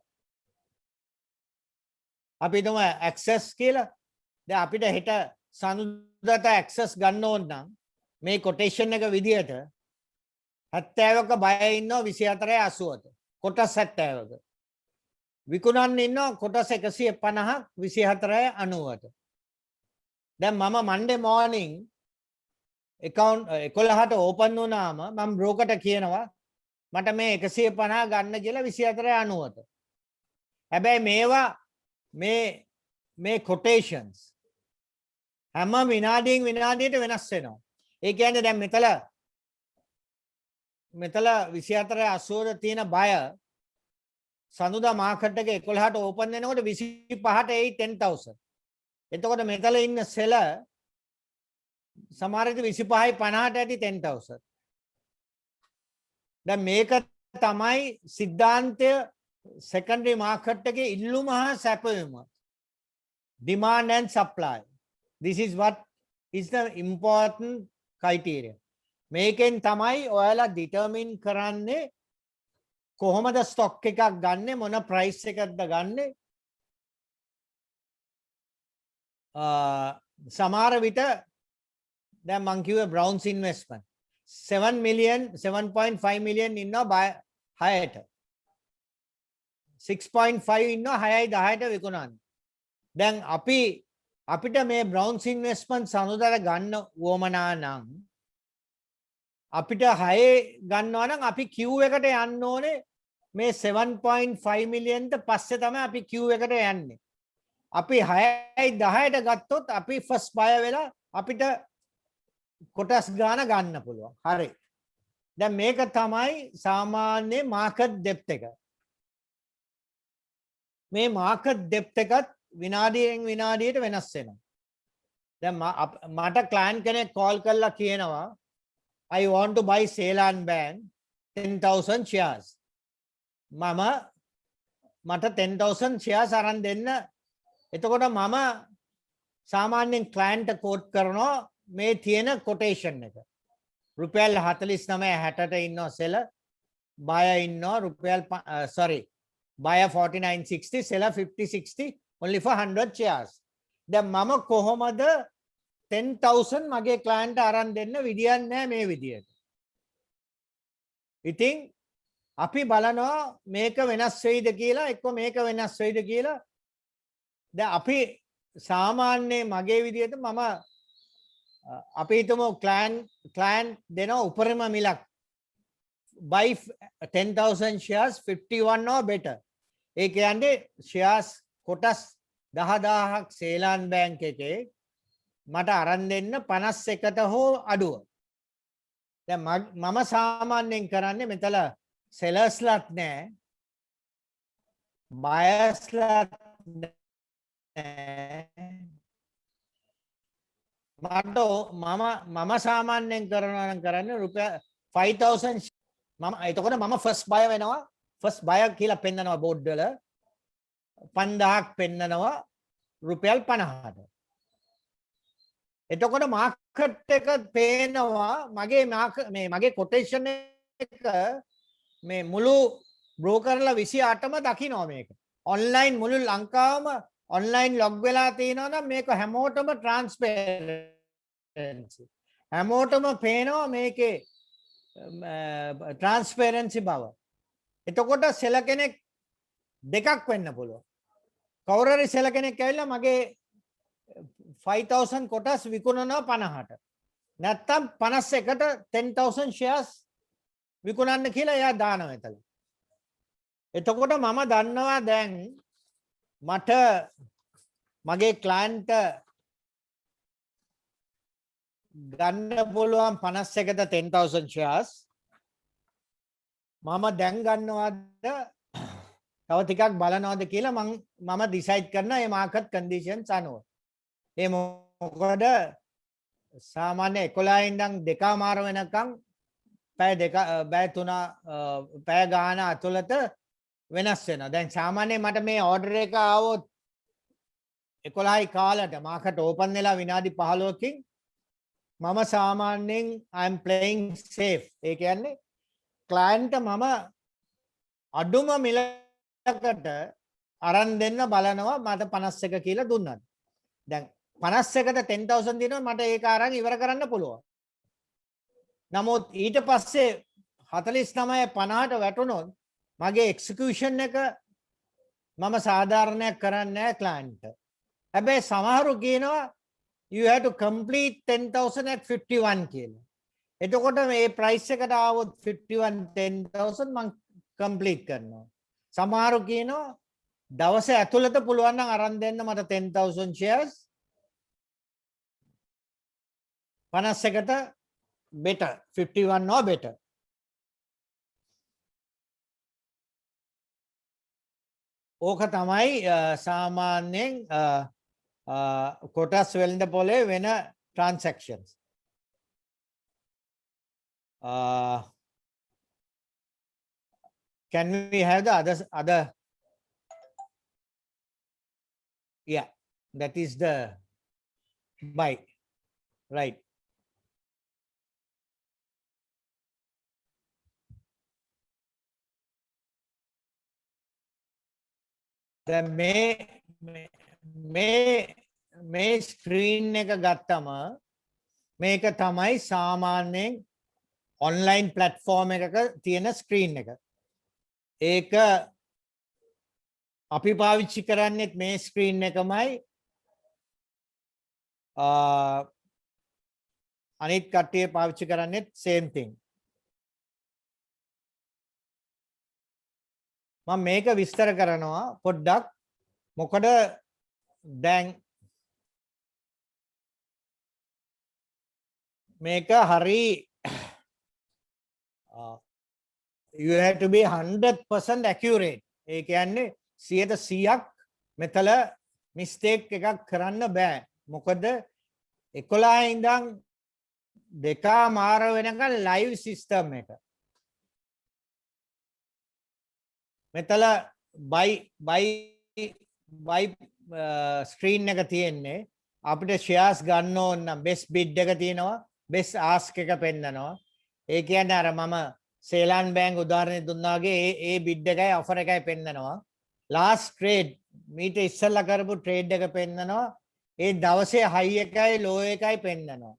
අපි හිතමු access කියලා. දැන් අපිට හෙට සඳුදාට access ගන්න ඕන නම් මේ quotation එක විදියට 70ක බය ඉන්නවා 24.80ට. කොටස් 70ක. විකුණන්න ඉන්නවා කොටස් 150ක් 24.90ට. දැන් මම Monday morning account 11ට open වුණාම මම brokerට කියනවා මට මේ 150 ගන්න කියලා 24.90ට. හැබැයි මේවා මේ quotations හැම විනාඩියට වෙනස් වෙනවා. ඒ කියන්නේ දැන් මෙතන 24.80ට තියෙන බය සඳුදා මාකට් එක 11ට ඕපන් වෙනකොට 25ට එයි 10000. එතකොට මෙතල ඉන්න සෙල සමහර විට 25යි 50ට ඇති 10000. දැන් මේක තමයි සිද්ධාන්තය secondary market එකේ ඉල්ලුම හා සැපයීම. Demand and supply. This is what is the important criteria. මේකෙන් තමයි ඔයාලා determine කරන්නේ කොහොමද ස්ටොක් එකක් ගන්නෙ මොන ප්‍රයිස් එකක්ද ගන්නෙ. සමහර විට දැන් මං කිව්වේ Browns investment 7 million 7.5 million ඉන්නවා 6ට 6.5 ඉන්නවා 6යි 10ට විකුණන්නේ. දැන් අපිට මේ Browns investment සමුදර ගන්න උවමනා නම් අපිට 6 ගන්නවා නම් අපි Q එකට යන්න ඕනේ මේ 7.5 million ට පස්සේ තමයි අපි Q එකට යන්නේ. අපි 6යි 10ට ගත්තොත් අපි first buyer වෙලා අපිට කොටස් ගාන ගන්න පුළුවන්. හරි. දැන් මේක තමයි සාමාන්‍ය market depth එක. මේ market depth එකත් විනාඩියෙන් විනාඩියට වෙනස් වෙනවා. දැන් මට client කෙනෙක් call කරලා කියනවා I want to buy Ceylan Bank 10,000 shares. මට 10,000 shares අරන් දෙන්න. එතකොට මම සාමාන්‍යයෙන් client quote කරනවා මේ තියෙන quotation එක. රුපියල් 49.60ට ඉන්නවා seller. buyer ඉන්නවා රුපියල් buyer 49.60 seller 50.60 only for 100 shares. දැන් මම කොහොමද 10,000 මගේ client අරන් දෙන්න විදියක් නැහැ මේ විදියට. ඉතින් අපි බලනවා මේක වෙනස් වෙයිද කියලා එක්ක මේක වෙනස් වෙයිද කියලා. දැන් අපි සාමාන්‍ය මගේ විදියට මම අපි හිතමු client දෙනවා උපරිම මිලක් buy 10,000 shares 51 or better. ඒ කියන්නේ shares කොටස් 10000ක් Ceylan Bank එකේ මට අරන් දෙන්න 51ට හෝ අඩුව. දැන් මම සාමාන්‍යයෙන් කරන්නේ මෙතන sellersලත් නැහැ buyersලත් නැහැ. මම සාමාන්‍යයෙන් කරනවා නම් කරන්නේ රුපියල් 5000 මම එතකොට මම first buyer වෙනවා. first buyer කියලා පෙන්නනවා බෝඩ් වල 5000ක් පෙන්නනවා රුපියල් 50ට. එතකොට මාකට් එක පේනවා මගේ කොටේෂන් එක මේ මුළු බ්‍රෝකර්ලා 28ම දකිනවා මේක. ඔන්ලයින් මුළු ලංකාවම ඔන්ලයින් ලොග් වෙලා තියෙනවා නම් මේක හැමෝටම ට්‍රාන්ස්පරන්සි. හැමෝටම පේනවා මේකේ ට්‍රාන්ස්පරන්සි බව. එතකොට සෙල කෙනෙක් දෙකක් වෙන්න පුළුවන්. කවුරු හරි සෙල කෙනෙක් ඇවිල්ලා මගේ 5000 කොටස් විකුණනවා 50ට. නැත්තම් 51ට 10,000 shares විකුණන්න කියලා එයා දානවා එතන. එතකොට මම දන්නවා දැන් මට මගේ client ගන්න පුළුවන් 51ට 10,000 shares. මම දැන් ගන්නවද තව ටිකක් බලනවද කියලා මම decide කරනවා මේ market conditions අනුව. ඒ මොකද සාමාන්‍ය 11 ඉඳන් 2:00 වෙනකම් පැය 3 පැය ගාන අතුලත වෙනස් වෙනවා. දැන් සාමාන්‍යයෙන් මට මේ order එක ආවොත් 11යි කාලට market open වෙලා විනාඩි 15කින් මම සාමාන්‍යයෙන් I am playing safe. ඒ කියන්නේ client මම අඩුම මිලකට අරන් දෙන්න බලනවා මට 51 කියලා දුන්නාද. දැන් 51ට 10,000 දෙනවා මට ඒක අරන් ඉවර කරන්න පුළුවන්. නමුත් ඊට පස්සේ 49.50ට වැටුණොත් මගේ එක්සිකියුෂන් එක මම සාධාරණයක් කරන්නේ නැහැ client. හැබැයි සමහරු කියනවා you have to complete 10,000 at 51 කියලා. එතකොට මේ price එකට ආවොත් 51 10,000 මම complete කරනවා. සමහරු කියනවා දවස ඇතුළත පුළුවන් නම් අරන් දෙන්න මට 10,000 shares 51ට better 51 or better. ඕක තමයි සාමාන්‍යයෙන් කොටස් වෙළඳ පොලේ වෙන transactions. Can we have the other? Yeah, that is the buy, right? දැන් මේ ස්ක්‍රීන් එක ගත්තම මේක තමයි සාමාන්‍යයෙන් ඔන්ලයින් ප්ලැට්ෆෝම් එකක තියෙන ස්ක්‍රීන් එක. ඒක අපි පාවිච්චි කරන්නේත් මේ ස්ක්‍රීන් එකමයි. අනිත් කට්ටිය පාවිච්චි කරන්නේත් same thing. මම මේක විස්තර කරනවා පොඩ්ඩක්. මොකද දැන් මේක හරි you have to be 100% accurate. ඒ කියන්නේ 100%ක් මෙතල මිස්ටේක් එකක් කරන්න බෑ. මොකද 11 ඉඳන් 2:00 වෙනකන් ලයිව් සිස්ටම් එක. මෙතල buy ස්ක්‍රීන් එක තියෙන්නේ අපිට ෂෙයාර්ස් ගන්න ඕන නම් best bid එක තියෙනවා, best ask එක පෙන්නනවා. ඒ කියන්නේ අර මම සේලාන් බැංක් උදාහරණයක් දුන්නා වගේ ඒ බිඩ් එකයි ඔෆර් එකයි පෙන්නනවා. ලාස්ට් ට්‍රේඩ් මීට ඉස්සෙල්ලා කරපු ට්‍රේඩ් එක පෙන්නනවා. ඒ දවසේ හයි එකයි ලෝ එකයි පෙන්නනවා.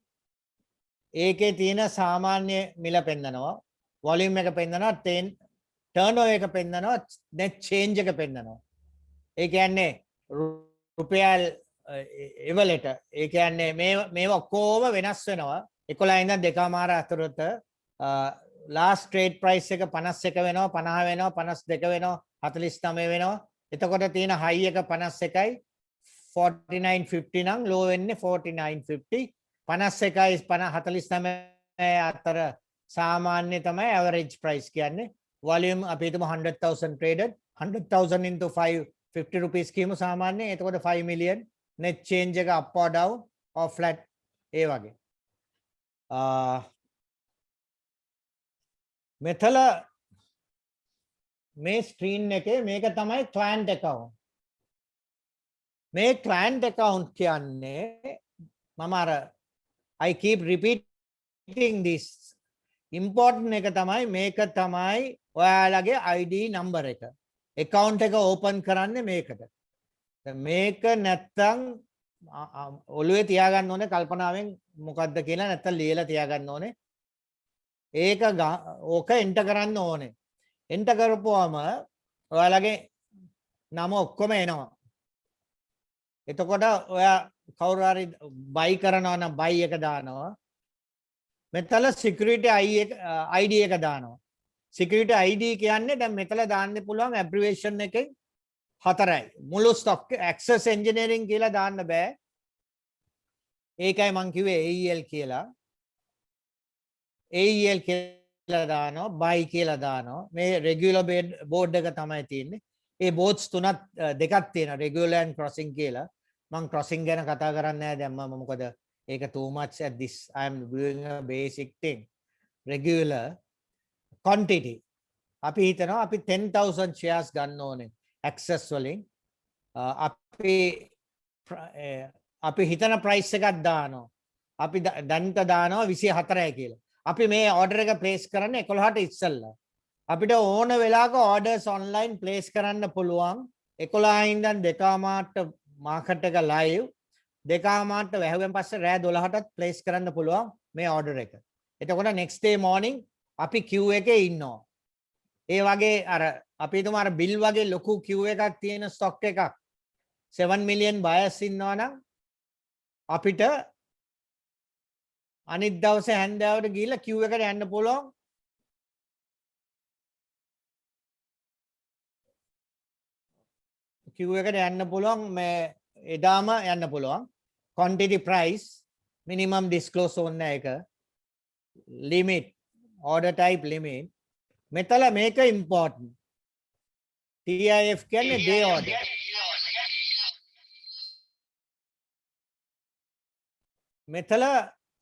ඒකේ තියෙන සාමාන්‍ය මිල පෙන්නනවා. වොලියුම් එක පෙන්නනවා. ටර්නෝවර් එක පෙන්නනවා. net change එක පෙන්නනවා. ඒ කියන්නේ රුපියල් එවලට ඒ කියන්නේ මේවා ඔක්කොම වෙනස් වෙනවා. 11 ඉඳන් 2:00 අතරත last trade price එක 51 වෙනවා, 50 වෙනවා, 52 වෙනවා, 49 වෙනවා. එතකොට තියෙන high එක 51යි 49.50 නම් low වෙන්නේ 49.50. 51යි 49 අතර සාමාන්‍ය තමයි average price කියන්නේ. volume අපි හිතමු 100,000 traded, 100,000 into 5 50 rupees කියමු සාමාන්‍ය. එතකොට 5 million net change එක up or down or flat ඒ වගේ. මෙතල මේ ස්ක්‍රීන් එකේ මේක තමයි client account. මේ client account කියන්නේ මම අර I keep repeating this. important එක තමයි මේක තමයි ඔයාලගේ ID number එක. account එක open කරන්නේ මේකට. මේක නැත්තම් ඔළුවේ තියාගන්න ඕනේ කල්පනාවෙන් මොකද්ද කියලා නැත්තම් ලියලා තියාගන්න ඕනේ. ඒක ඕක එන්ටර් කරන්න ඕනේ. එන්ටර් කරපුවාම ඔයාලගේ නම ඔක්කොම එනවා. එතකොට ඔයා කවුරු හරි buy කරනවා නම් buy එක දානවා. මෙතන security ID එක දානවා. security ID කියන්නේ දැන් මෙතන දාන්න පුළුවන් abbreviation එකෙන් 4යි. මුළු stock access engineering කියලා දාන්න බෑ. ඒකයි මං කිව්වේ AEL කියලා. AEL කියලා දානවා, buy කියලා දානවා. මේ regular board එක තමයි තියෙන්නේ. ඒ boards දෙකක් තියෙනවා, regular and crossing කියලා. මම crossing ගැන කතා කරන්නේ නැහැ දැන් මම මොකද ඒක too much at this. I am doing a basic thing. Regular quantity. අපි හිතනවා අපි 10,000 shares ගන්න ඕනේ access වලින්. අපි හිතන price එකක් දානවා. අපි දැන්ට දානවා 24යි කියලා. අපි මේ order එක place කරන්නේ 11ට ඉස්සෙල්ලා. අපිට ඕන වෙලාවක orders online place කරන්න පුළුවන්. 11 ඉඳන් 2:00ට market එක live. 2:00ට වැහුවෙන් පස්සේ රෑ 12ටත් place කරන්න පුළුවන් මේ order එක. එතකොට next day morning අපි queue එකේ ඉන්නවා. ඒ වගේ අර අපි හිතමු අර bill වගේ ලොකු queue එකක් තියෙන stock එකක් 7 million buyers ඉන්නවා නම් අපිට අනිත් දවසේ හැන්දෑවට ගිහිල්ලා queue එකට යන්න පුළුවන්. queue එකට යන්න පුළුවන් මේ එදාම යන්න පුළුවන්. quantity price minimum disclose ඕන එක limit order type limit මෙතල මේක important TIF කියන්නේ day order. මෙතල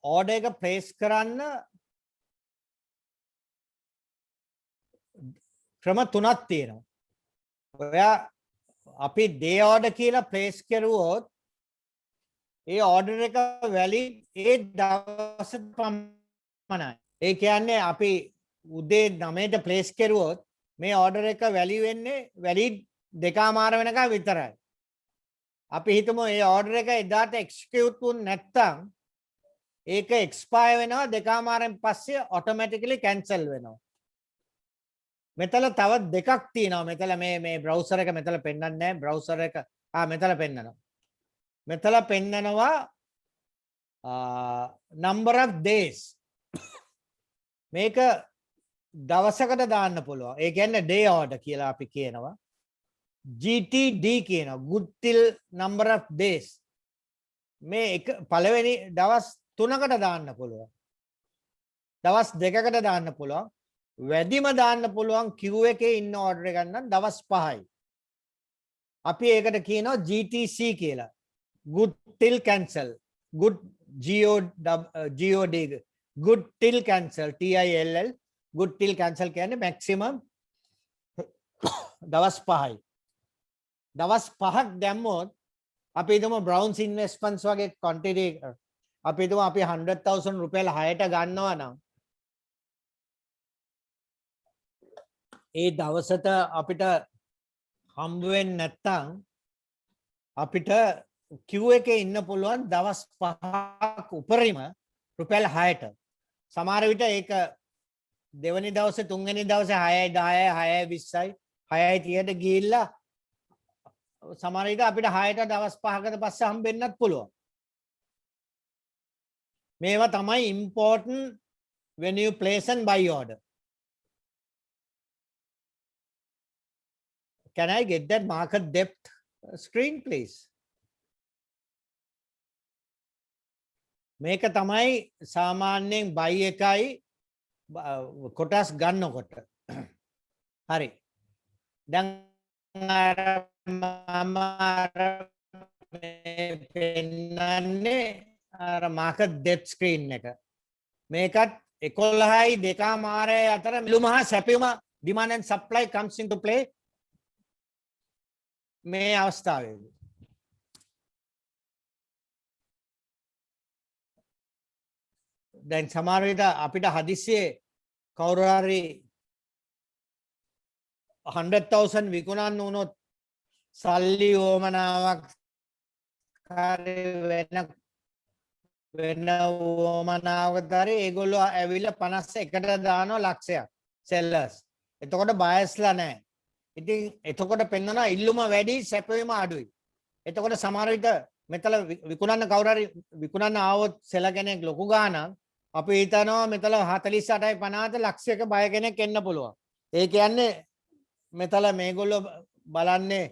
order එක place කරන්න ක්‍රම තුනක් තියෙනවා. ඔයා අපි day order කියලා place කරුවොත් ඒ order එක valid ඒ දවස පමණයි. ඒ කියන්නේ අපි උදේ 9ට place කරුවොත් මේ order එක value වෙන්නේ valid 2:00 වෙනකම් විතරයි. අපි හිතමු මේ order එක එදාට execute වුනේ නැත්නම් ඒක expire වෙනවා 2:00න් පස්සේ automatically cancel වෙනවා. මෙතන තව දෙකක් තියෙනවා. මෙතන මේ browser එක මෙතන පෙන්නන්නේ නැහැ. browser එක මෙතන පෙන්නනවා. මෙතන පෙන්නනවා number of days. මේක දවසකට දාන්න පුළුවන්. ඒ කියන්නේ day order කියලා අපි කියනවා. GTD කියනවා. good till number of days. මේ එක පළවෙනි දවස් 3කට දාන්න පුළුවන්. දවස් 2කට දාන්න පුළුවන්. වැඩිම දාන්න පුළුවන් queue එකේ ඉන්න order එක ගන්න දවස් 5යි. අපි ඒකට කියනවා GTC කියලා. good till cancel. good GOD good till cancel TILL good till cancel කියන්නේ maximum දවස් 5යි. දවස් 5ක් දැම්මොත් අපි හිතමු Browns Investments වගේ quantity අපි හිතමු අපි 100,000 රුපියල් 6ට ගන්නවා නම් ඒ දවසට අපිට හම්බ වෙන්නේ නැත්නම් අපිට queue එකේ ඉන්න පුළුවන් දවස් 5ක් උපරිම රුපියල් 6ට. සමහර විට ඒක දෙවනි දවසේ තුන්වෙනි දවසේ 6යි 10යි 6යි 20යි 6යි 30ට ගිහිල්ලා සමහර විට අපිට 6ට දවස් 5කට පස්සේ හම්බෙන්නත් පුළුවන්. මේවා තමයි important when you place and buy order. Can I get that market depth screen please? මේක තමයි සාමාන්‍යයෙන් buy එකයි කොටස් ගන්නකොට. හරි. දැන් මම පෙන්නන්නේ market depth screen එක. මේකත් 11යි 2:00 අතර මිලුම හා සැපයුම demand and supply comes into play මේ අවස්ථාවේදී. දැන් සමහර විට අපිට හදිස්සියේ කවුරු හරි 100,000 විකුණන්න වුණොත් සල්ලි ඕමනාවක් හරි වෙන ඕමනාවකට හරි ඒගොල්ලෝ ඇවිල්ලා 51ට දානවා ලක්ෂයක් sellers. එතකොට බයස්ලා නැහැ. ඉතින් එතකොට පෙන්වනවා ඉල්ලුම වැඩි සැපයීම අඩුයි. එතකොට සමහර විට මෙතන විකුණන්න කවුරු හරි විකුණන්න ආවොත් සෙල කෙනෙක් ලොකු ගාණක් අපි හිතනවා මෙතන 48යි 50ට ලක්ෂයක බය කෙනෙක් එන්න පුළුවන්. ඒ කියන්නේ මෙතන මේගොල්ලෝ බලන්නේ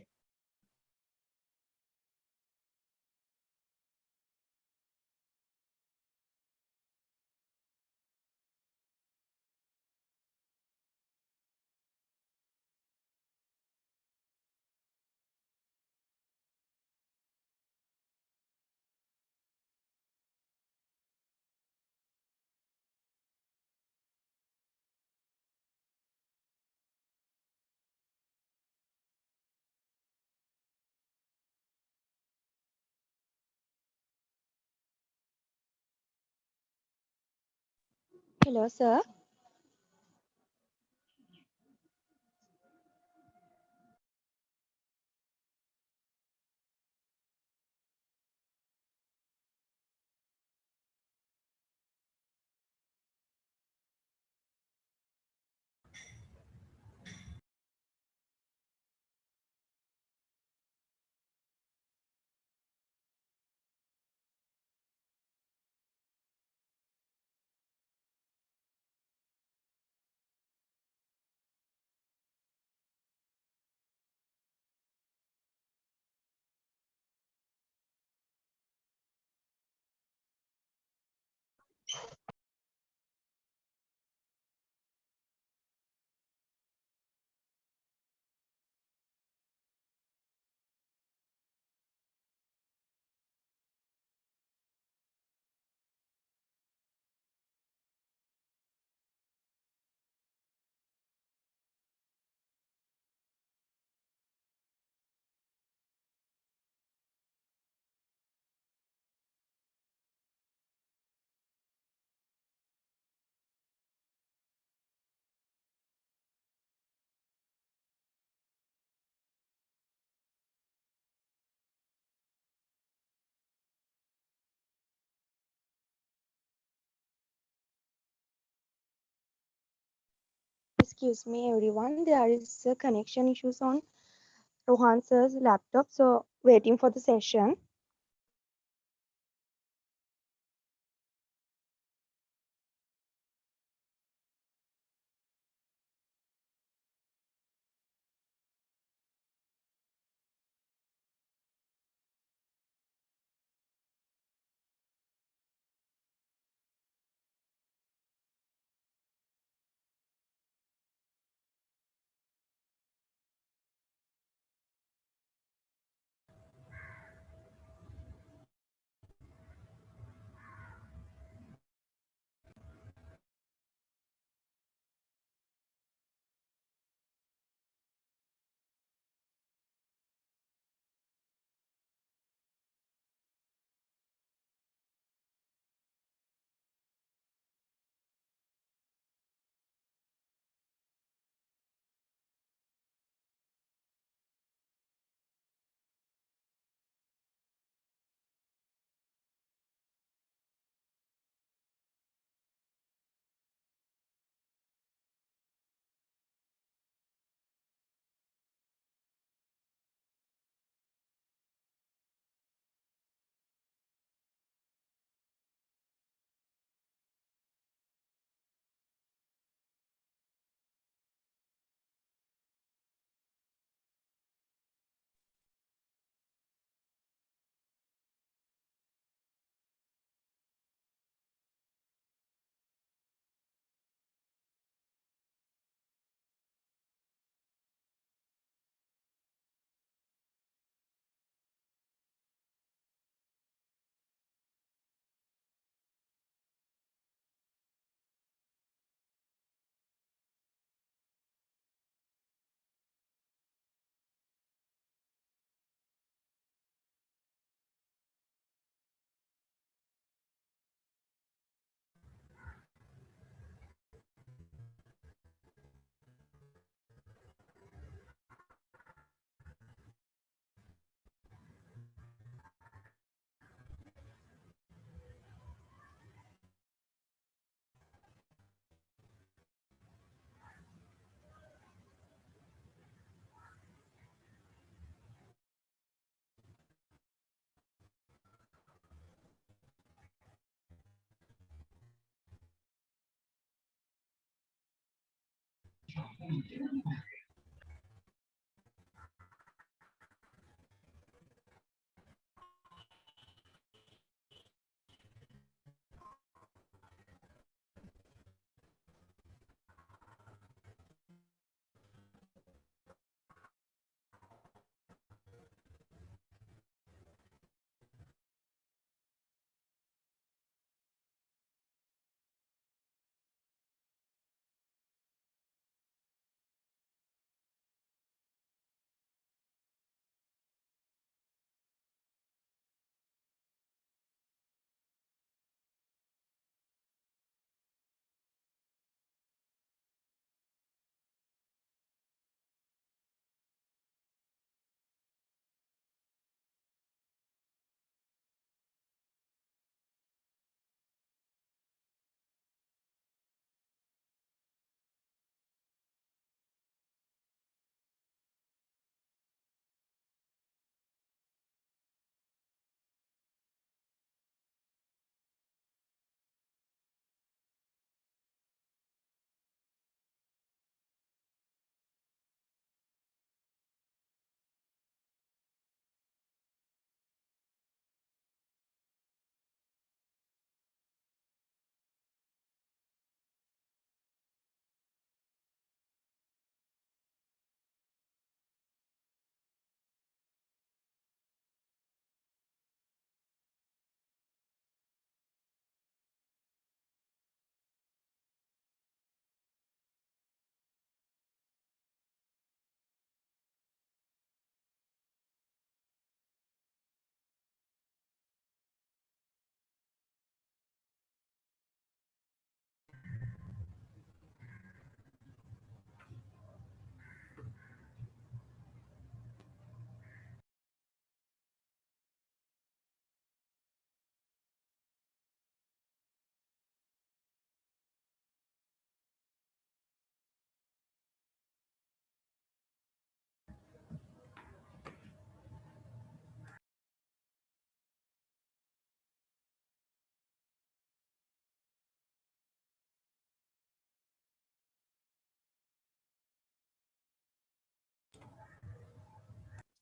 Hello, sir. Excuse me, everyone. There is a connection issues on Rohan sir's laptop, so waiting for the session.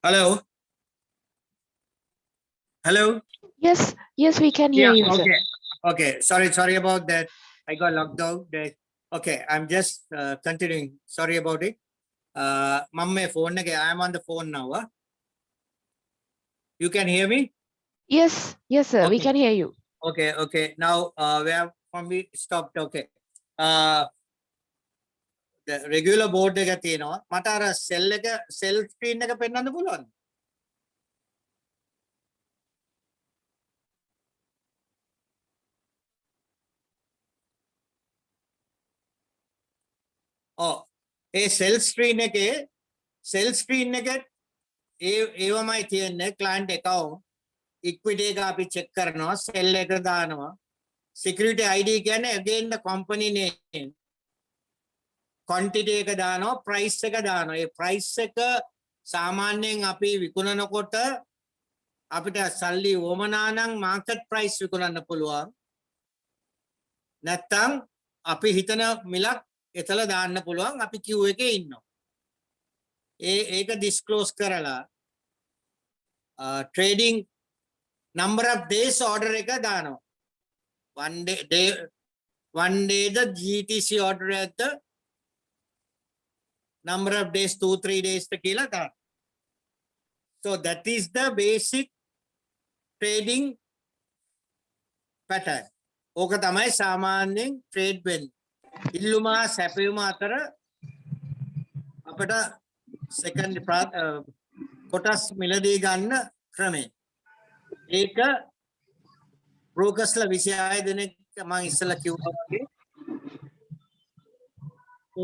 Hello. Hello. Yes, yes, we can hear you, sir. Okay. Okay. Sorry about that. I got locked out. Okay. I'm just continuing. Sorry about it. Mamme phone again. I'm on the phone now. You can hear me? Yes, yes, sir, we Okay. can hear you. Okay. Now, where from we stopped? Okay. The regular board එක තියෙනවා. මට අර cell screen එක පෙන්වන්න පුළුවන්ද? ඒ cell screen එකේ ඒවමයි තියෙන්නේ client account equity එක අපි check කරනවා cell එක දානවා security ID කියන්නේ again the company name quantity එක දානවා price එක දානවා ඒ price එක සාමාන්‍යයෙන් අපි විකුණනකොට අපිට සල්ලි වමනා නම් market price විකුණන්න පුළුවන් නැත්තම් අපි හිතන මිලක් එතල දාන්න පුළුවන් අපි queue එකේ ඉන්නවා ඒක disclose කරලා trading number of days order එක දානවා one day the GTC order at the number of days 2-3 days කියලා දානවා so that is the basic trading pattern ඕක තමයි සාමාන්‍යයෙන් trade වෙන්නේ ඉල්ලුම සැපයුම අතර අපිට second කොටස් මිලදී ගන්න ක්‍රමය ඒක බ්‍රෝකර්ස්ලා 26 දෙනෙක් මම ඉස්සලා කිව්වා වගේ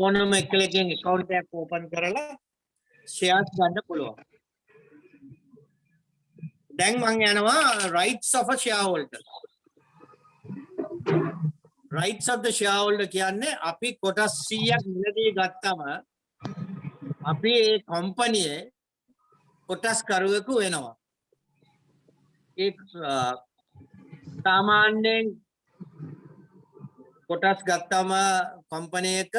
ඕනම එකලකින් account එකක් open කරලා shares ගන්න පුළුවන් දැන් මම යනවා rights of a shareholder rights of the shareholder කියන්නේ අපි කොටස් 100ක් මිලදී ගත්තම අපි ඒ කම්පැනියේ කොටස් කරුවෙකු වෙනවා ඒ සාමාන්‍යයෙන් කොටස් ගත්තම කම්පැනි එක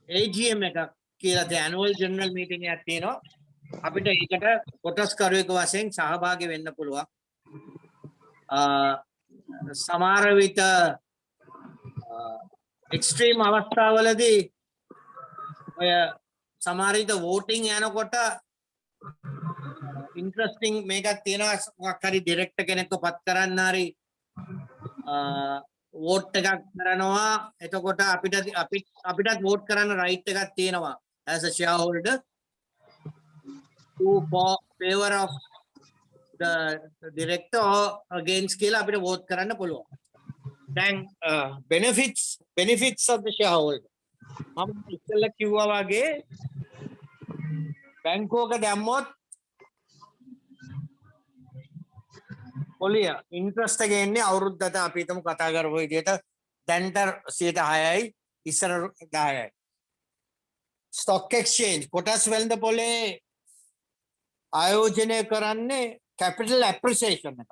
AGM එකක් කියලා තියෙන annual general meeting එකක් තියෙනවා අපිට ඒකට කොටස් කරුවෙකු වශයෙන් සහභාගී වෙන්න පුළුවන් සමහර විට එක්ස්ට්‍රීම් අවස්ථාවලදී ඔය සමහර විට voting යනකොට ඉන්ට්‍රස්ටිං මේකක් තියෙනවා මොකක් හරි ඩිරෙක්ටර් කෙනෙක්ව පත් කරන්න හරි වෝට් එකක් කරනවා එතකොට අපිටත් වෝට් කරන්න රයිට් එකක් තියෙනවා as a shareholder to favor of the director or against කියලා අපිට vote කරන්න පුළුවන් දැන් benefits of the shareholder මම ඉස්සෙල්ලා කිව්වා වගේ බැංකුවක දැම්මොත් පොලිය ඉන්ට්‍රස්ට් එක එන්නේ අවුරුද්දට අපි හිතමු කතා කරපු විදිහට දැන්ට 6යි ඉස්සර 10යි stock exchange කොටස් වෙළඳ පොලේ ආයෝජනය කරන්නේ capital appreciation එක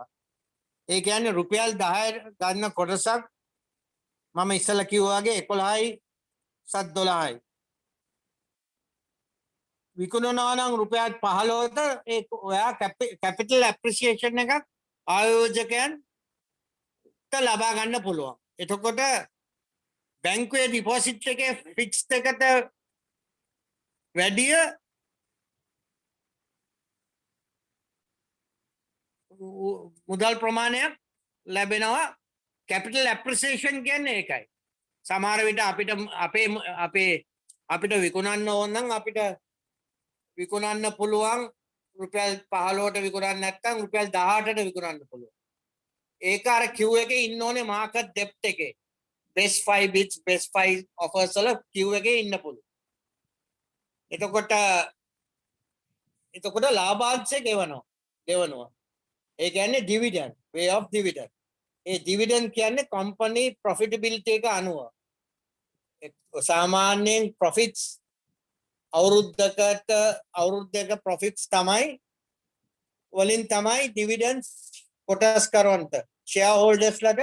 ඒ කියන්නේ රුපියල් 10 ගන්න කොටසක් මම ඉස්සෙල්ලා කිව්වා වගේ 11යි 12යි විකුණනවා නම් රුපියල් 15ට ඒ ඔයා capital appreciation එකක් ආයෝජකයන්ට ලබා ගන්න පුළුවන්. එතකොට බැංකුවේ ඩිපොසිට් එකේ ෆික්ස්ඩ් එකට වැඩිය මුදල් ප්‍රමාණයක් ලැබෙනවා capital appreciation කියන්නේ ඒකයි. සමහර විට අපිට විකුණන්න ඕන නම් අපිට විකුණන්න පුළුවන් රුපියල් 15ට විකුණන්න නැත්නම් රුපියල් 18ට විකුණන්න පුළුවන්. ඒක අර queue එකේ ඉන්න ඕනේ market depth එකේ. best 5 bids best 5 offers වල queue එකේ ඉන්න පුළුවන්. එතකොට ලාභාංශය ගෙවනවා. ඒ කියන්නේ dividend, way of dividend. A dividend කියන්නේ company profitability එක අනුව. සාමාන්‍යයෙන් profits අවුරුද්දක profits තමයි වලින් තමයි dividends කොටස් කරවන්ට shareholders ලට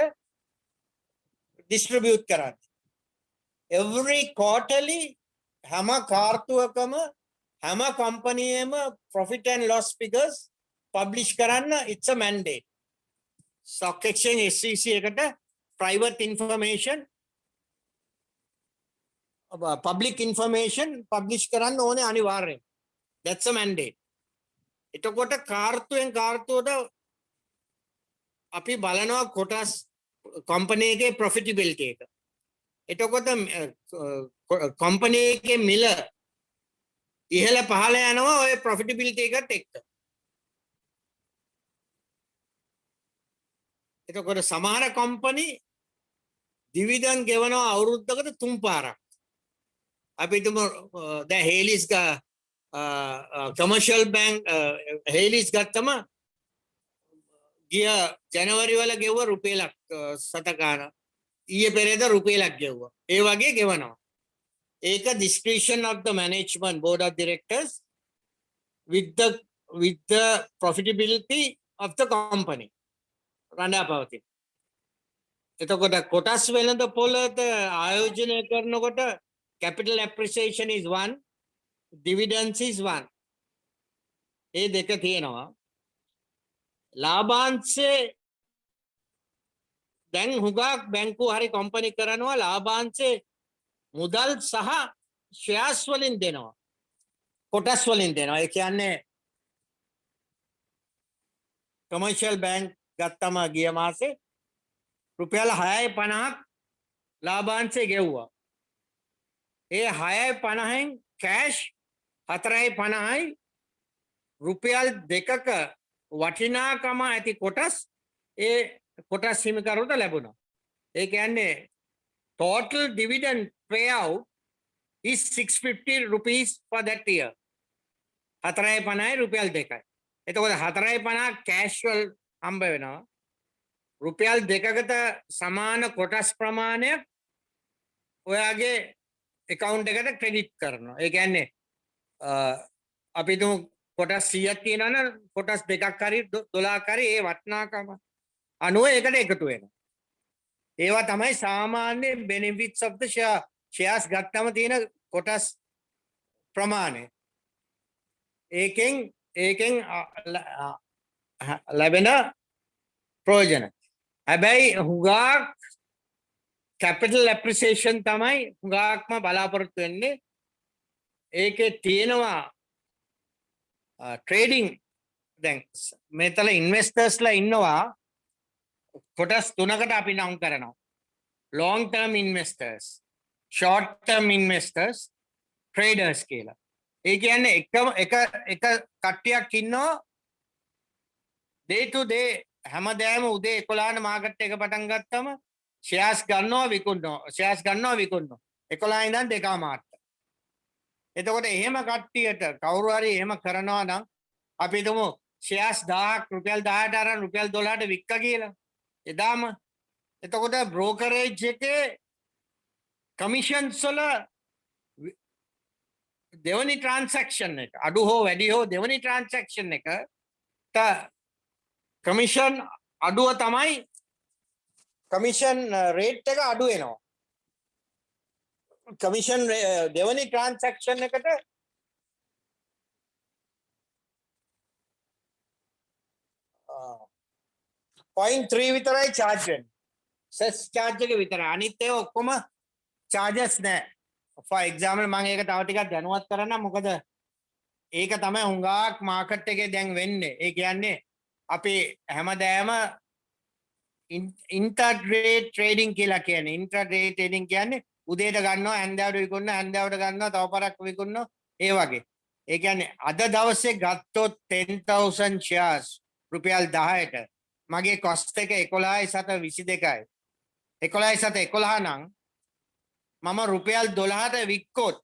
distribute කරන්නේ every quarterly හැම කාර්තුවකම හැම කම්පැනියෙම profit and loss figures publish කරන්න it's a mandate. Stock exchange SEC එකට private information public information publish කරන්න ඕනේ අනිවාර්යෙන්. That's a mandate. එතකොට කාර්තුවෙන් කාර්තුවට අපි බලනවා කොටස් කම්පැනි එකේ profitability එක. එතකොට කම්පැනි එකේ මිල ඉහළ පහළ යනවා ඔය profitability එකත් එක්ක. එතකොට සමහර කම්පැනි dividend ගෙවනවා අවුරුද්දකට 3 පාරක්. අපි හිතමු දැන් හේලිස් commercial bank හේලිස් ගත්තම ගිය ජනවරි වල ගෙවුව රුපියලක් සතකාන ඊයේ පෙරේද රුපියලක් ගෙවුවා. ඒ වගේ ගෙවනවා. ඒක discretion of the management board of directors with the profitability of the company. රඳා පවතින. එතකොට කොටස් වෙළඳ පොළට ආයෝජනය කරනකොට capital appreciation is 1, dividends is 1. ඒ දෙක තියෙනවා. ලාභාංශේ දැන් හුඟක් බැංකුව හරි කම්පැනි කරනවා ලාභාංශේ මුදල් සහ ෂෙයාර්ස් වලින් දෙනවා. කොටස් වලින් දෙනවා. ඒ කියන්නේ commercial bank ගත්තම ගිය මාසේ රුපියල් 6.50ක් ලාභාංශේ ගෙවුවා. ඒ 6.50න් කෑෂ් 4.50යි රුපියල් 2ක වටිනාකම ඇති කොටස් ඒ කොටස් හිමිකරුට ලැබුණා. ඒ කියන්නේ total dividend payout is 650 rupees for that year. 4.50යි රුපියල් 2යි. එතකොට 4.50 කෑෂ් වල හම්බ වෙනවා. රුපියල් 2කට සමාන කොටස් ප්‍රමාණයක් ඔයාගේ account එකට ක්‍රෙඩිට් කරනවා. ඒ කියන්නේ අපි තුමු කොටස් 100ක් තියෙනවා නම් කොටස් 2ක් හරි 12ක් හරි ඒ වටිනාකම අනුව ඒකට එකතු වෙනවා. ඒවා තමයි සාමාන්‍ය benefits of the shares ගත්තම තියෙන කොටස් ප්‍රමාණය. ඒකෙන් ලැබෙන ප්‍රයෝජන. හැබැයි හුඟක් capital appreciation තමයි හුඟක්ම බලාපොරොත්තු වෙන්නේ. ඒකේ තියෙනවා trading දැන් මෙතන investors ලා ඉන්නවා කොටස් තුනකට අපි නම් කරනවා. long term investors, short term investors, traders කියලා. ඒ කියන්නේ එක කට්ටියක් ඉන්නවා day to day හැමදාම උදේ 11ට මාකට් එක පටන් ගත්තම shares ගන්නවා විකුණනවා 11 ඉඳන් 2:00 එතකොට එහෙම කට්ටියට කවුරු හරි එහෙම කරනවා නම් අපි හිතමු shares 1000ක් රුපියල් 10ට අරන් රුපියල් 12ට වික්ක කියලා. එදාම එතකොට brokerage එකේ commissions වල දෙවනි transaction එක අඩු හෝ වැඩි හෝ දෙවනි transaction එක commission අඩුව තමයි commission rate එක අඩු වෙනවා. commission දෙවනි transaction එකට 0.3 විතරයි charge වෙන්නේ. cess charge එක විතරයි. අනිත් ඒවා ඔක්කොම charges නැහැ. for example මම ඒක තව ටිකක් දැනුවත් කරන්නම්. මොකද ඒක තමයි හුඟක් market එකේ දැන් වෙන්නේ. ඒ කියන්නේ අපි හැමදාම intraday trading කියලා කියන්නේ. intraday trading කියන්නේ උදේට ගන්නවා හැන්දෑවට විකුණනවා හැන්දෑවට ගන්නවා තව පාරක් විකුණනවා ඒ වගේ. ඒ කියන්නේ අද දවසේ ගත්තොත් 10000 shares රුපියල් 10ට මගේ cost එක 11.22යි. 11.11 නම් මම රුපියල් 12ට වික්කොත්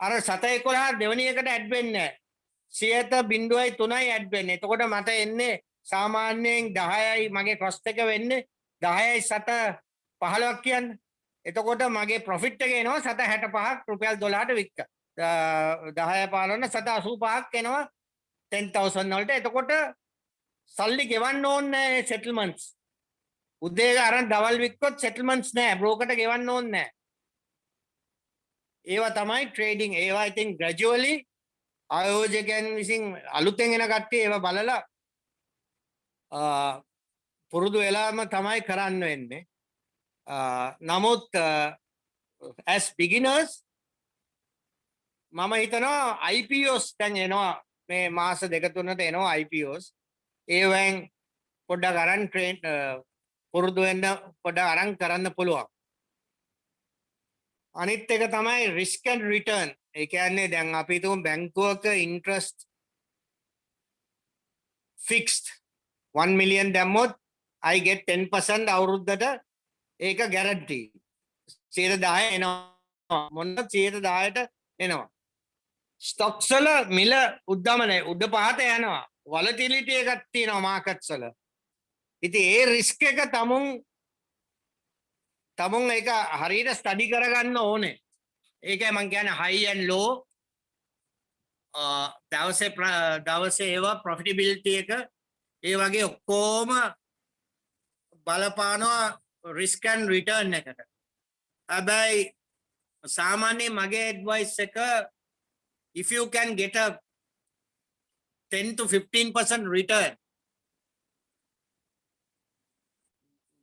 අර 7.11 දෙවෙනි එකට ඇඩ් වෙන්නේ නැහැ. 0.03යි ඇඩ් වෙන්නේ. එතකොට මට එන්නේ සාමාන්‍යයෙන් 10යි මගේ cost එක වෙන්නේ 10යි 7.15ක් කියන්නේ. එතකොට මගේ profit එක එනවා 7.65ක් රුපියල් 12ට වික්ක. 10.15 7.85ක් එනවා 10000 වලට. එතකොට සල්ලි ගෙවන්න ඕනේ නැහැ settlements. උදේ අරන් දවල් වික්කොත් settlements නැහැ. brokerට ගෙවන්න ඕනේ නැහැ. ඒවා තමයි ට්‍රේඩින්. ඒවා ඉතින් gradually ආයෝජකයන් විසින් අලුතෙන් එන කට්ටිය ඒවා බලලා පුරුදු වෙලාම තමයි කරන්න වෙන්නේ. නමුත් as beginners මම හිතනවා IPOs දැන් එනවා මේ මාස දෙක තුනට එනවා IPOs. ඒවෙන් පොඩ්ඩක් අරන් ට්‍රේඩ් පුරුදු වෙන්න පොඩ්ඩක් අරන් කරන්න පුළුවන්. අනිත් එක තමයි risk and return. ඒ කියන්නේ දැන් අපි හිතමු බැංකුවක interest fixed 1 million දැම්මොත් I get 10% අවුරුද්දට ඒක guarantee. 10% එනවා. මොන 10%ට එනවා. stocks වල මිල උද්දමනය උඩ පහත යනවා. volatility එකක් තියෙනවා markets වල. ඉතින් ඒ risk එක තමුන් ඒක හරියට ස්ටඩි කරගන්න ඕනේ. ඒකයි මම කියන්නේ high and low දවසේ ඒවා profitability එක ඒ වගේ ඔක්කොම බලපානවා risk and return එකට. හැබැයි සාමාන්‍ය මගේ advice එක if you can get a 10 to 15% return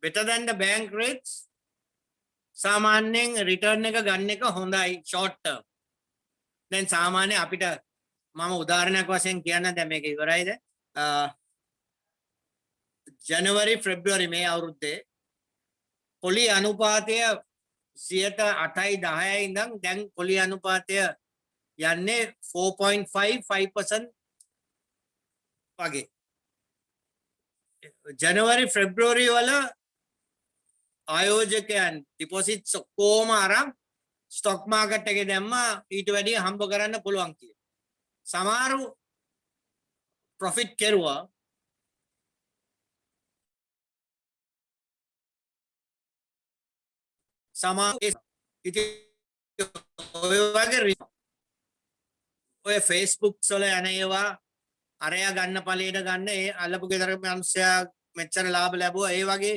better than the bank rates සාමාන්‍යයෙන් රිටර්න් එක ගන්න එක හොඳයි short term. දැන් සාමාන්‍ය අපිට මම උදාහරණයක් වශයෙන් කියන්න දැන් මේක ඉවරයිද? ජනවාරි පෙබ්‍රුවරි මේ අවුරුද්දේ පොලි අනුපාතය 8යි 10යි ඉඳන් දැන් පොලි අනුපාතය යන්නේ 4.55% වගේ. ජනවාරි පෙබ්‍රුවරි වල ආයෝජකයන් ඩිපොසිට්ස් ඔක්කොම අරන් ස්ටොක් මාකට් එකේ දැම්මා ඊට වැඩිය හම්බ කරන්න පුළුවන් කියලා. සමහරු ප්‍රොෆිට් කෙරුවා. සමහරු ඉතින් ඔය වගේ ඔය Facebook වල යන ඒවා අරයා ගන්න ඵලයට ගන්න ඒ අල්ලපු ගෙදර මිනිස්සයා මෙච්චර ලාභ ලැබුවා ඒ වගේ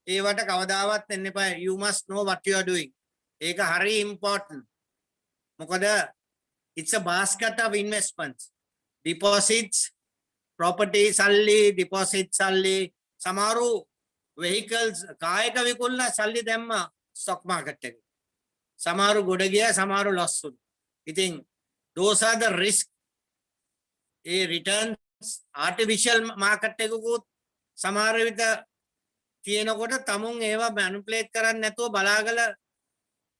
ඒවට කවදාවත් එන්න එපා. You must know what you are doing. ඒක හරි important. මොකද it's a basket of investments. Deposits, property සල්ලි, deposits සල්ලි, සමහරු vehicles කායක විකුණන සල්ලි දැම්ම stock market එකේ. සමහරු ගොඩ ගියා, සමහරු loss වුණා. ඉතින් those are the risk. A returns artificial market එකකුත් සමහර විට තියෙනකොට තමුන් ඒවා මැනිපුලේට් කරන්නේ නැතුව බලාගල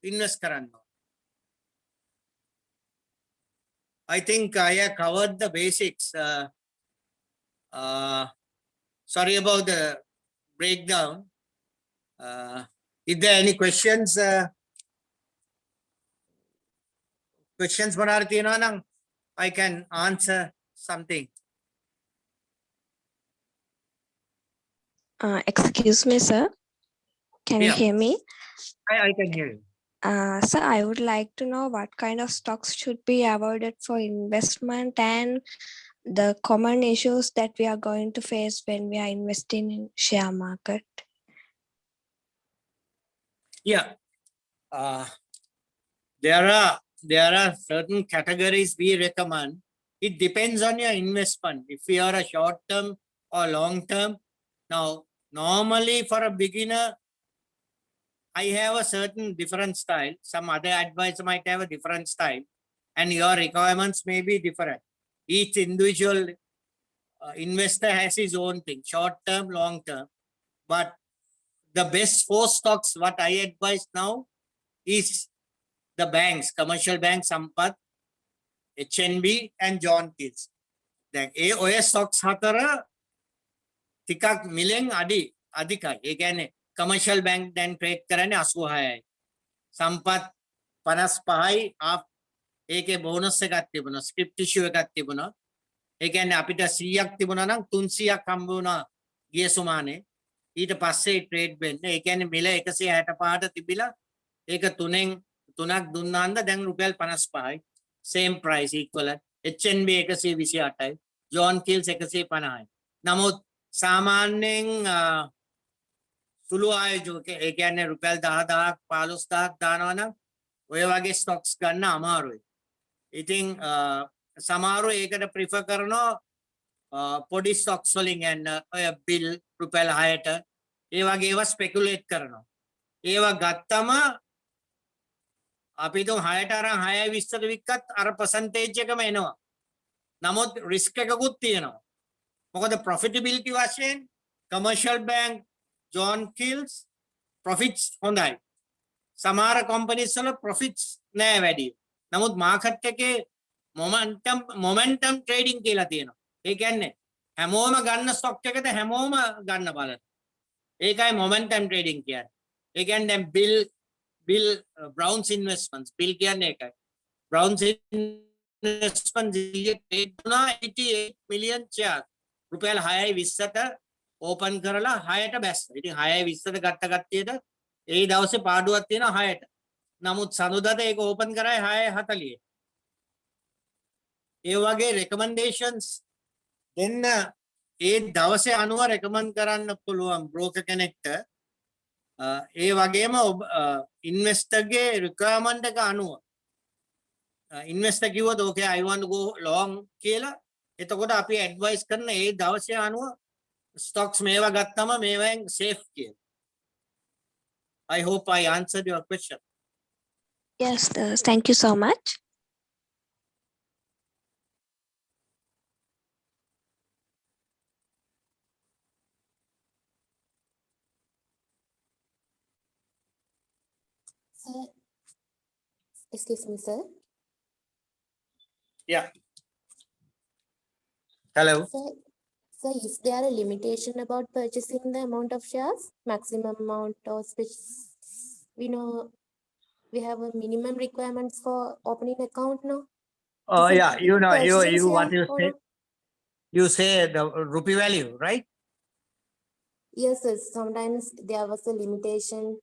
ඉන්වෙස්ට් කරන්න. I think I have covered the basics. Sorry about the breakdown. If there are any questions, මොනාර තියෙනවා නම් I can answer something. Excuse me, sir. Can you Yeah. hear me? I can hear you. Sir, I would like to know what kind of stocks should be avoided for investment and the common issues that we are going to face when we are investing in share market. Yeah. There are certain categories we recommend. It depends on your investment. If you are a short term or long term. Now, normally for a beginner, I have a certain different style. Some other advisor might have a different style, and your requirements may be different. Each individual investor has his own thing, short term, long term. But the best 4 stocks, what I advise now, is the banks, commercial bank, Sampath, HNB, and John Keells. Then ඔය stocks හතර ටිකක් මිලෙන් අධිකයි. ඒ කියන්නේ commercial bank දැන් trade කරන්නේ 86යි. සම්පත් 55යි. ඒකේ bonus එකක් තිබුණා. script issue එකක් තිබුණා. ඒ කියන්නේ අපිට 100ක් තිබුණා නම් 300ක් හම්බ වුණා ගිය සුමානේ. ඊට පස්සේ trade වෙන්නේ. ඒ කියන්නේ මිල 165ට තිබිලා ඒක 3ක් දුන්නාන්ද දැන් රුපියල් 55යි. same price equal. HNB 128යි. John Keells 150යි. නමුත් සාමාන්‍යයෙන් සුළු ආයෝජක ඒ කියන්නේ රුපියල් 10,000ක් 15,000ක් දානවා නම් ඔය වගේ ස්ටොක්ස් ගන්න අමාරුයි. ඉතින් සමහරු ඒකට ප්‍රිෆර් කරනවා පොඩි ස්ටොක්ස් වලින් යන්න ඔය බිල් රුපියල් 6ට ඒ වගේ ඒවා ස්පෙකියුලේට් කරනවා. ඒවා ගත්තම අපි තුන් 6ට අරන් 6.20ට වික්කත් අර පර්සන්ටේජ් එකම එනවා. නමුත් රිස්ක් එකකුත් තියෙනවා. මොකද ප්‍රොෆිටබිලිටි වශයෙන් කමර්ෂල් බැංක් ජෝන් කිල්ස් ප්‍රොෆිට්ස් හොඳයි. සමහර කම්පනීස් වල ප්‍රොෆිට්ස් නෑ වැඩි. නමුත් මාකට් එකේ මොමන්ටම් ට්‍රේඩින් කියලා තියෙනවා. ඒ කියන්නේ හැමෝම ගන්න ස්ටොක් එකද හැමෝම ගන්න බලන. ඒකයි මොමන්ටම් ට්‍රේඩින් කියන්නේ. ඒ කියන්නේ දැන් බිල් බ්‍රවුන්ස් ඉන්වෙස්ට්මන්ට්ස් බිල් කියන්නේ ඒකයි. බ්‍රවුන්ස් ඉන්වෙස්ට්මන්ට්ස් ඊයේ ට්‍රේඩ් වුණා 88 මිලියන් ෂෙයාර්. රුපියල් 6.20ට ඕපන් කරලා 6ට බැස්ස. ඉතින් 6.20ට ගත්ත කට්ටියට ඒ දවසේ පාඩුවක් තියෙනවා 6ට. නමුත් සඳුදාට ඒක ඕපන් කරායි 6.40. ඒ වගේ රෙකමෙන්ඩේෂන්ස් දෙන්න ඒ දවසේ අනුව රෙකමන්ඩ් කරන්න පුළුවන් බ්‍රෝකර් කෙනෙක්ට. ඒ වගේම ඉන්වෙස්ටර්ගේ රික්වයර්මන්ට් එක අනුව ඉන්වෙස්ටර් කිව්වොත් okay I want to go long කියලා එතකොට අපි ඇඩ්වයිස් කරන ඒ දවසේ අනුව ස්ටොක්ස් මේවා ගත්තම මේවෙන් සේෆ් කියලා. I hope I answered your question. Yes, thank you so much. Sir, excuse me, sir. Yeah. Hello. Sir, is there a limitation about purchasing the amount of shares? Maximum amount or we know we have a minimum requirements for opening account now. Oh Is it yeah, you know, purchasing you what share you or say? not? You say the rupee value, right? Yes, sir. Sometimes there was a limitation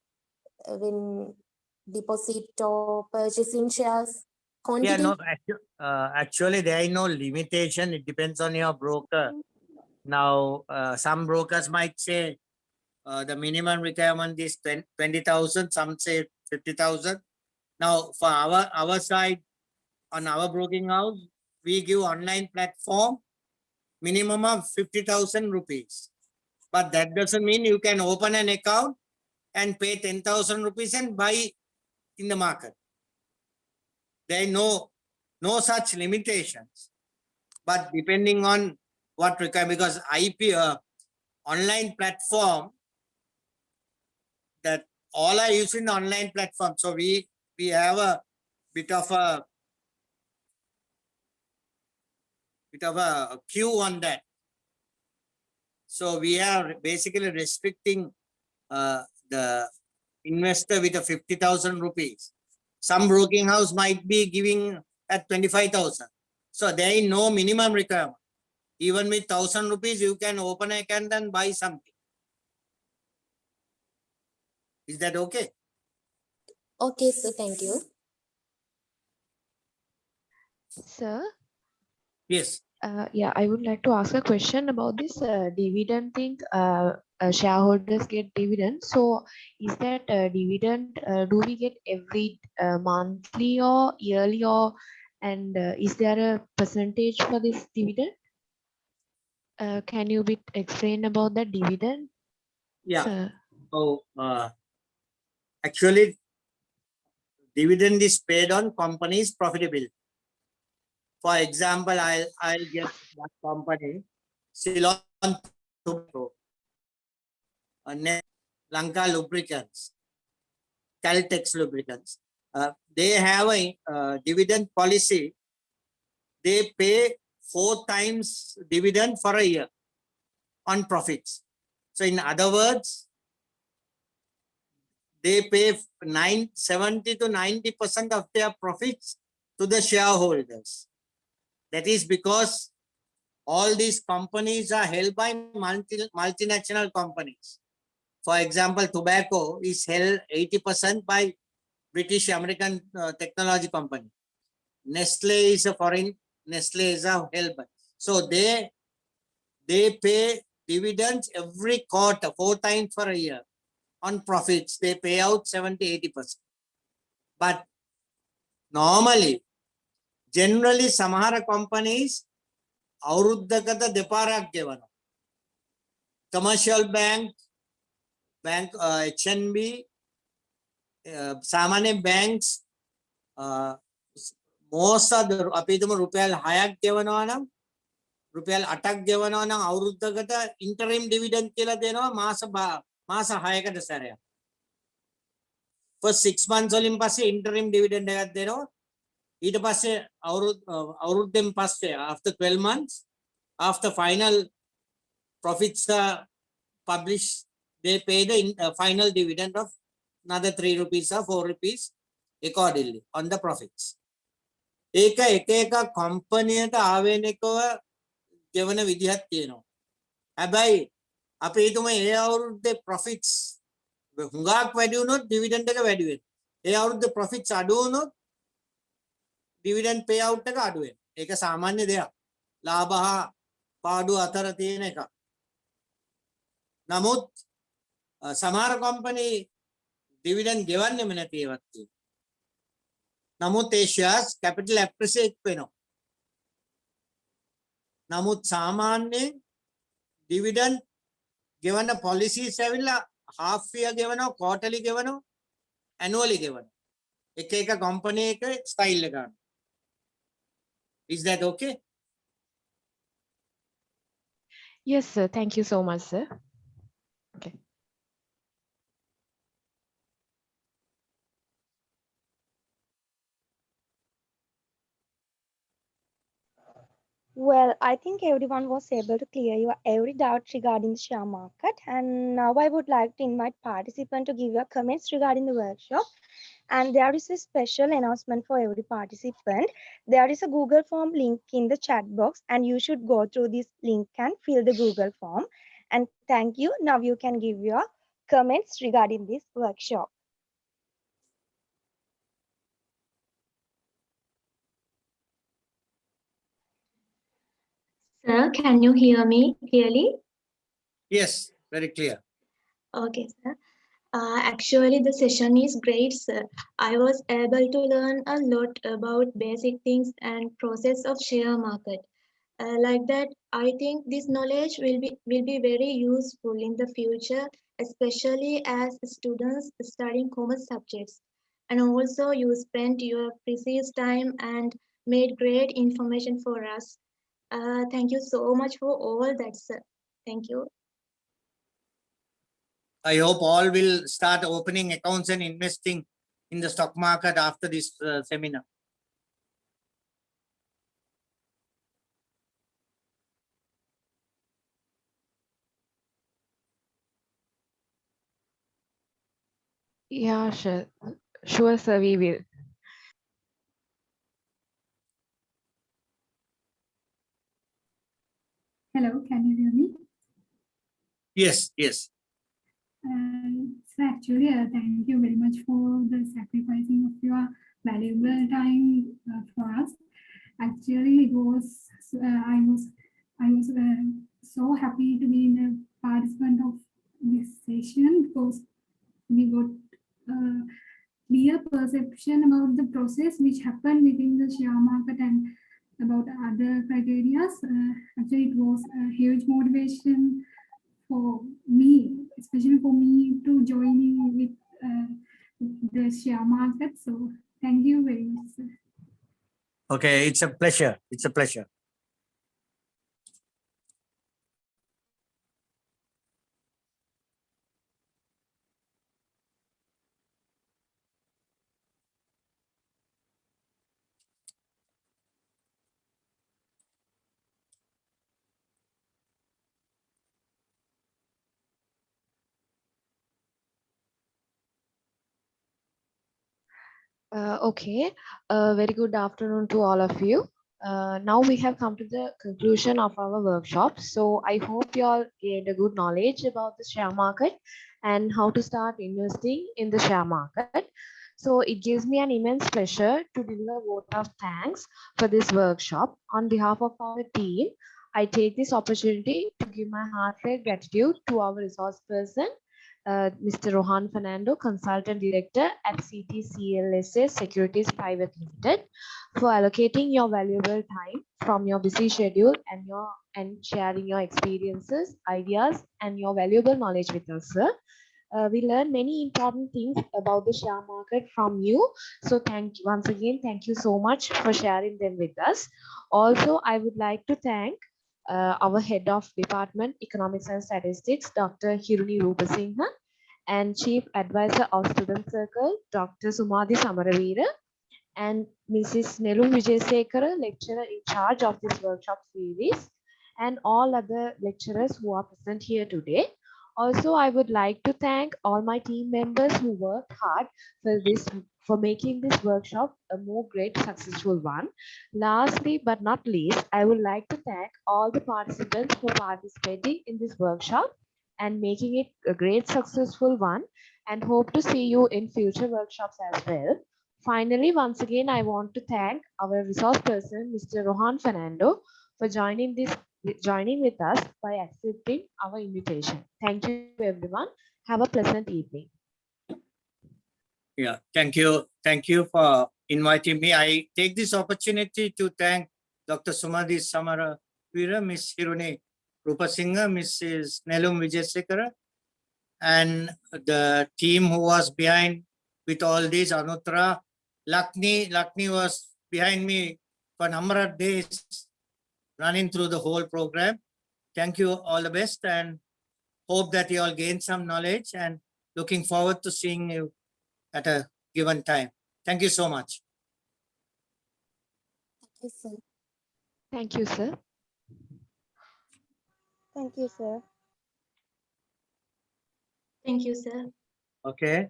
when deposit or purchasing shares. Quantity. Yeah, no, actually there is no limitation. It depends on your broker. Now, some brokers might say the minimum requirement is 20,000. Some say 50,000. Now, for our side, on our broking house, we give online platform minimum of 50,000 rupees. But that doesn't mean you can open an account and pay 10,000 rupees and buy in the market. There is no such limitations. But depending on what require, because online platform, that all are using the online platform. So we have a bit of a queue on that. So we are basically restricting the investor with a 50,000 rupees. Some broking house might be giving at 25,000. So there is no minimum requirement. Even with 1,000 rupees, you can open an account and buy something. Is that okay? Okay, sir. Thank you. Sir, Yes. yeah, I would like to ask a question about this dividend thing. Shareholders get dividend. So, is that dividend? Do we get every monthly or yearly, or and is there a percentage for this dividend? Can you explain about the dividend? Yeah. Sir? So actually, dividend is paid on company's profitability. For example, I'll get that company, Ceylon Tobacco, Lanka Lubricants, Caltex Lubricants. They have a dividend policy. They pay 4 times dividend for a year on profits. So in other words, they pay 70 to 90% of their profits to the shareholders. That is because all these companies are held by multinational companies. For example, tobacco is held 80% by British American technology company. Nestle is a foreign, Nestle is a held by. So they pay dividends every quarter, 4 times for a year on profits. They pay out 70-80%. But normally generally samahara companies අවුරුද්දකට දෙපාරක් ගෙවනවා. commercial bank HNB සාමාන්‍ය banks most of the අපි හිතමු රුපියල් 6ක් ගෙවනවා නම් රුපියල් 8ක් ගෙවනවා නම් අවුරුද්දකට interim dividend කියලා දෙනවා මාස 6කට සැරයක්. first 6 months වලින් පස්සේ interim dividend එකක් දෙනවා. ඊට පස්සේ අවුරුද්දෙන් පස්සේ after 12 months after final profits are published they pay the final dividend of another 3 rupees or 4 rupees accordingly on the profits. ඒක එක එක කම්පැනියට ආවේනිකව ගෙවන විදිහක් තියෙනවා. හැබැයි අපි හිතමු ඒ අවුරුද්දේ profits හුඟක් වැඩි වුණොත් dividend එක වැඩි වෙනවා. ඒ අවුරුද්දේ profits අඩු වුණොත් dividend payout එක අඩු වෙනවා. ඒක සාමාන්‍ය දෙයක්. ලාභ හා පාඩු අතර තියෙන එක. නමුත් සමහර කම්පැනි dividend ගෙවන්නෙම නැති ඒවත් තියෙනවා. නමුත් ඒ shares capital appreciate වෙනවා. නමුත් සාමාන්‍යයෙන් dividend ගෙවන policies ඇවිල්ලා half year ගෙවනවා, quarterly ගෙවනවා, annually ගෙවනවා. එක එක කම්පැනි එක style එක ගන්න. Is that okay? Yes, sir. Thank you so much, sir. Okay. Well, I think everyone was able to clear your every doubt regarding the share market. And now I would like to invite participants to give your comments regarding the workshop. And there is a special announcement for every participant. There is a Google form link in the chat box, and you should go through this link and fill the Google form. And thank you. Now you can give your comments regarding this workshop. Sir, can you hear me clearly? Yes, very clear. Okay, sir. Actually, the session is great, sir. I was able to learn a lot about basic things and process of share market. Like that, I think this knowledge will be very useful in the future, especially as students studying commerce subjects. And also, you spent your precious time and made great information for us. Thank you so much for all that, sir. Thank you. I hope all will start opening accounts and investing in the stock market after this seminar. Yeah, sure. Sure, sir, we will. Hello, can you hear me? Yes, yes. So actually, thank you very much for the sacrificing of your valuable time for us. Actually, it was I was so happy to be in a participant of this session because we got clear perception about the process which happened within the share market and about other criteria. Actually, it was a huge motivation for me, especially for me to join in with the share market. So thank you very much, sir. Okay, it's a pleasure. It's a pleasure. Okay, very good afternoon to all of you. Now we have come to the conclusion of our workshop. So I hope you all gained a good knowledge about the share market and how to start investing in the share market. So it gives me an immense pleasure to deliver a vote of thanks for this workshop. On behalf of our team, I take this opportunity to give my heartfelt gratitude to our resource person, Mr. Rohan Fernando, Consultant Director at CTCLSA Securities Private Limited, for allocating your valuable time from your busy schedule and sharing your experiences, ideas, and your valuable knowledge with us, sir. We learned many important things about the share market from you. So once again, thank you so much for sharing them with us. Also, I would like to thank our Head of Department, Economics and Statistics, Dr. Hiruni Rupasinghe, and Chief Advisor of Student Circle, Dr. Sumadhi Samaravira, and Mrs. Nelu Vijayasekara, lecturer in charge of this workshop series, and all other lecturers who are present here today. Also, I would like to thank all my team members who worked hard for making this workshop a more great successful one. Lastly, but not least, I would like to thank all the participants for participating in this workshop and making it a great successful one, and hope to see you in future workshops as well. Finally, once again, I want to thank our resource person, Mr. Rohan Fernando, for joining with us by accepting our invitation. Thank you, everyone. Have a pleasant evening. Yeah, thank you. Thank you for inviting me. I take this opportunity to thank Dr. Sumadhi Samaravira, Ms. Hiruni Rupasinghe, Mrs. Nelum Vijayasekara, and the team who was behind with all this, Anutra. Lakni was behind me for a number of days, running through the whole program. Thank you, all the best, and hope that you all gain some knowledge, and looking forward to seeing you at a given time. Thank you so much. Thank you, sir. Thank you, sir. Thank you, sir. Thank you, sir. Okay.